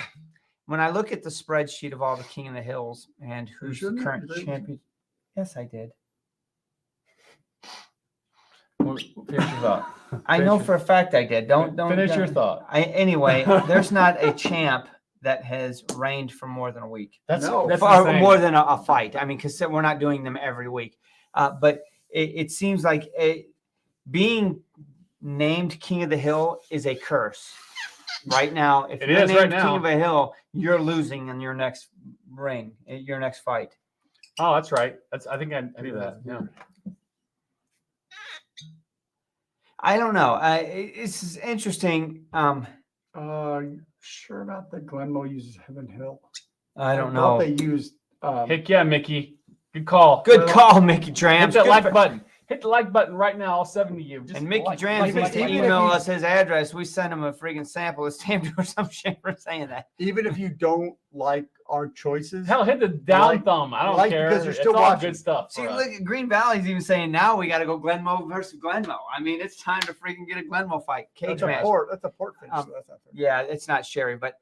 Speaker 3: when I look at the spreadsheet of all the King of the Hills and who's the current champion. Yes, I did.
Speaker 4: Finish your thought.
Speaker 3: I know for a fact I did. Don't
Speaker 4: Finish your thought.
Speaker 3: Anyway, there's not a champ that has reigned for more than a week.
Speaker 4: That's
Speaker 1: No.
Speaker 4: that's
Speaker 3: Or
Speaker 4: insane.
Speaker 3: more than a fight. I mean, because we're not doing them every week. But it seems like being named King of the Hill is a curse. Right now, if
Speaker 4: It
Speaker 3: you're
Speaker 4: is
Speaker 3: named
Speaker 4: right now.
Speaker 3: King of a Hill, you're losing in your next ring, your next fight.
Speaker 4: Oh, that's right. I think I knew that. Yeah.
Speaker 3: I don't know. It's interesting.
Speaker 1: Sure about that Glenmo uses Heaven Hill.
Speaker 3: I don't
Speaker 1: thought
Speaker 3: know.
Speaker 1: they used.
Speaker 4: Heck yeah, Mickey. Good call.
Speaker 3: Good call, Mickey
Speaker 4: Hit
Speaker 3: Drams.
Speaker 4: that
Speaker 3: Good
Speaker 4: like
Speaker 3: for-
Speaker 4: button. Hit the like button right now. All 7 of you. Just
Speaker 3: And Mickey
Speaker 4: like,
Speaker 3: Drams needs to
Speaker 1: even if
Speaker 3: email
Speaker 1: you-
Speaker 3: us his address. We send him a freaking sample. It's Tamdhu or some shit for saying that.
Speaker 1: Even if you don't like our choices,
Speaker 4: Hell, hit the down
Speaker 1: Like-
Speaker 4: thumb. I don't
Speaker 1: like,
Speaker 4: care.
Speaker 1: because you're
Speaker 4: It's
Speaker 1: still
Speaker 4: all
Speaker 1: watching.
Speaker 4: good stuff.
Speaker 3: See,
Speaker 4: for us.
Speaker 3: look at Green Valley's even saying now we got to go Glenmo versus Glenmo. I mean, it's time to freaking get a Glenmo fight. Cage
Speaker 1: that's a
Speaker 3: match.
Speaker 1: port. That's a port finish.
Speaker 3: Um,
Speaker 1: so that's not fair.
Speaker 3: Yeah, it's not Sherry, but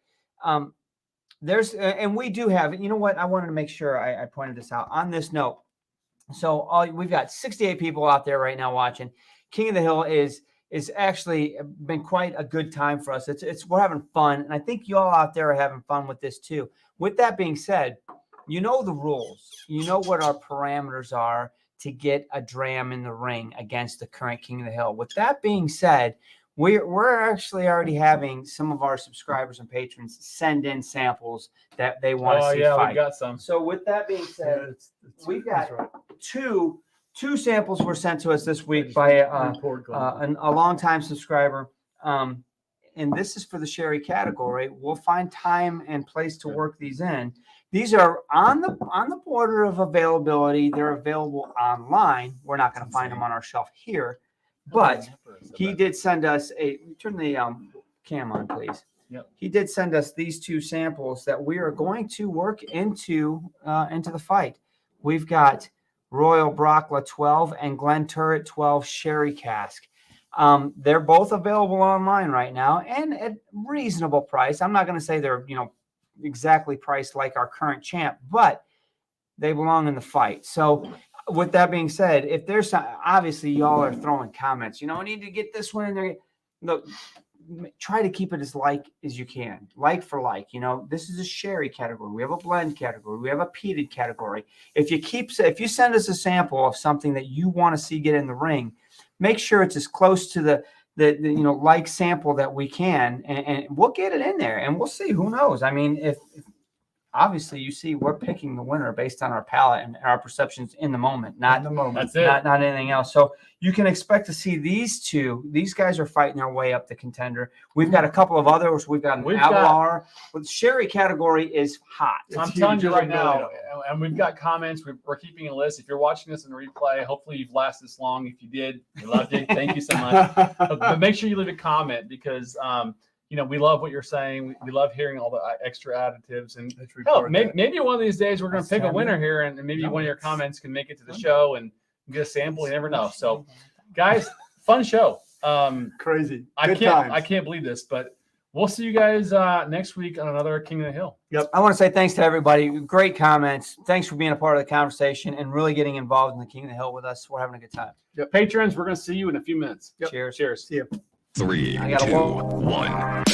Speaker 3: there's and we do have. You know what? I wanted to make sure I pointed this out on this note. So we've got 68 people out there right now watching. King of the Hill is actually been quite a good time for us. It's we're having fun, and I think you all out there are having fun with this too. With that being said, you know the rules. You know what our parameters are to get a dram in the ring against the current King of the Hill. With that being said, we're actually already having some of our subscribers and patrons send in samples that they want to
Speaker 4: Oh
Speaker 3: see
Speaker 4: yeah,
Speaker 3: fight.
Speaker 4: we got some.
Speaker 3: So with that being said, we've got
Speaker 1: that's right.
Speaker 3: two samples were sent to us this week by a longtime subscriber. And this is for the Sherry category. We'll find time and place to work these in. These are on the border of availability. They're available online. We're not going to find them on our shelf here, but he did send us turn the cam on, please.
Speaker 4: Yep.
Speaker 3: He did send us these two samples that we are going to work into the fight. We've got Royal Brockla 12 and Glen Turret 12 Sherry cask. They're both available online right now and at reasonable price. I'm not going to say they're exactly priced like our current champ, but they belong in the fight. So with that being said, if there's obviously y'all are throwing comments, I need to get this one in there. Look, try to keep it as like as you can, like for like. This is a Sherry category. We have a blend category. We have a peated category. If you send us a sample of something that you want to see get in the ring, make sure it's as close to the like sample that we can, and we'll get it in there, and we'll see. Who knows? I mean, if obviously you see we're picking the winner based on our palate and our perceptions in the moment, not
Speaker 1: In the moment.
Speaker 4: That's it.
Speaker 3: not anything else. So you can expect to see these two. These guys are fighting their way up the contender. We've got a couple of others. We've got an Avalar. But the Sherry category is hot.
Speaker 4: I'm
Speaker 1: It's
Speaker 4: telling
Speaker 1: huge.
Speaker 4: you
Speaker 1: It's
Speaker 4: right now,
Speaker 1: unbelievable.
Speaker 4: and we've got comments. We're keeping a list. If you're watching this in replay, hopefully you've lasted this long. If you did, we loved it. Thank you so much. But make sure you leave a comment because we love what you're saying. We love hearing all the extra additives. And hell, maybe one of these days we're going to pick a winner here, and maybe one of your comments can make it to the show and get a sample. You never know. So, guys, fun show.
Speaker 1: Crazy.
Speaker 4: I can't believe this, but we'll see you guys next week on another King of the Hill.
Speaker 3: Yep. I want to say thanks to everybody. Great comments. Thanks for being a part of the conversation and really getting involved in the King of the Hill with us. We're having a good time.
Speaker 2: Patrons, we're going to see you in a few minutes.
Speaker 3: Cheers.
Speaker 2: Cheers.
Speaker 1: See ya.
Speaker 5: 3,
Speaker 3: I gotta
Speaker 5: 2,
Speaker 3: walk.
Speaker 5: 1.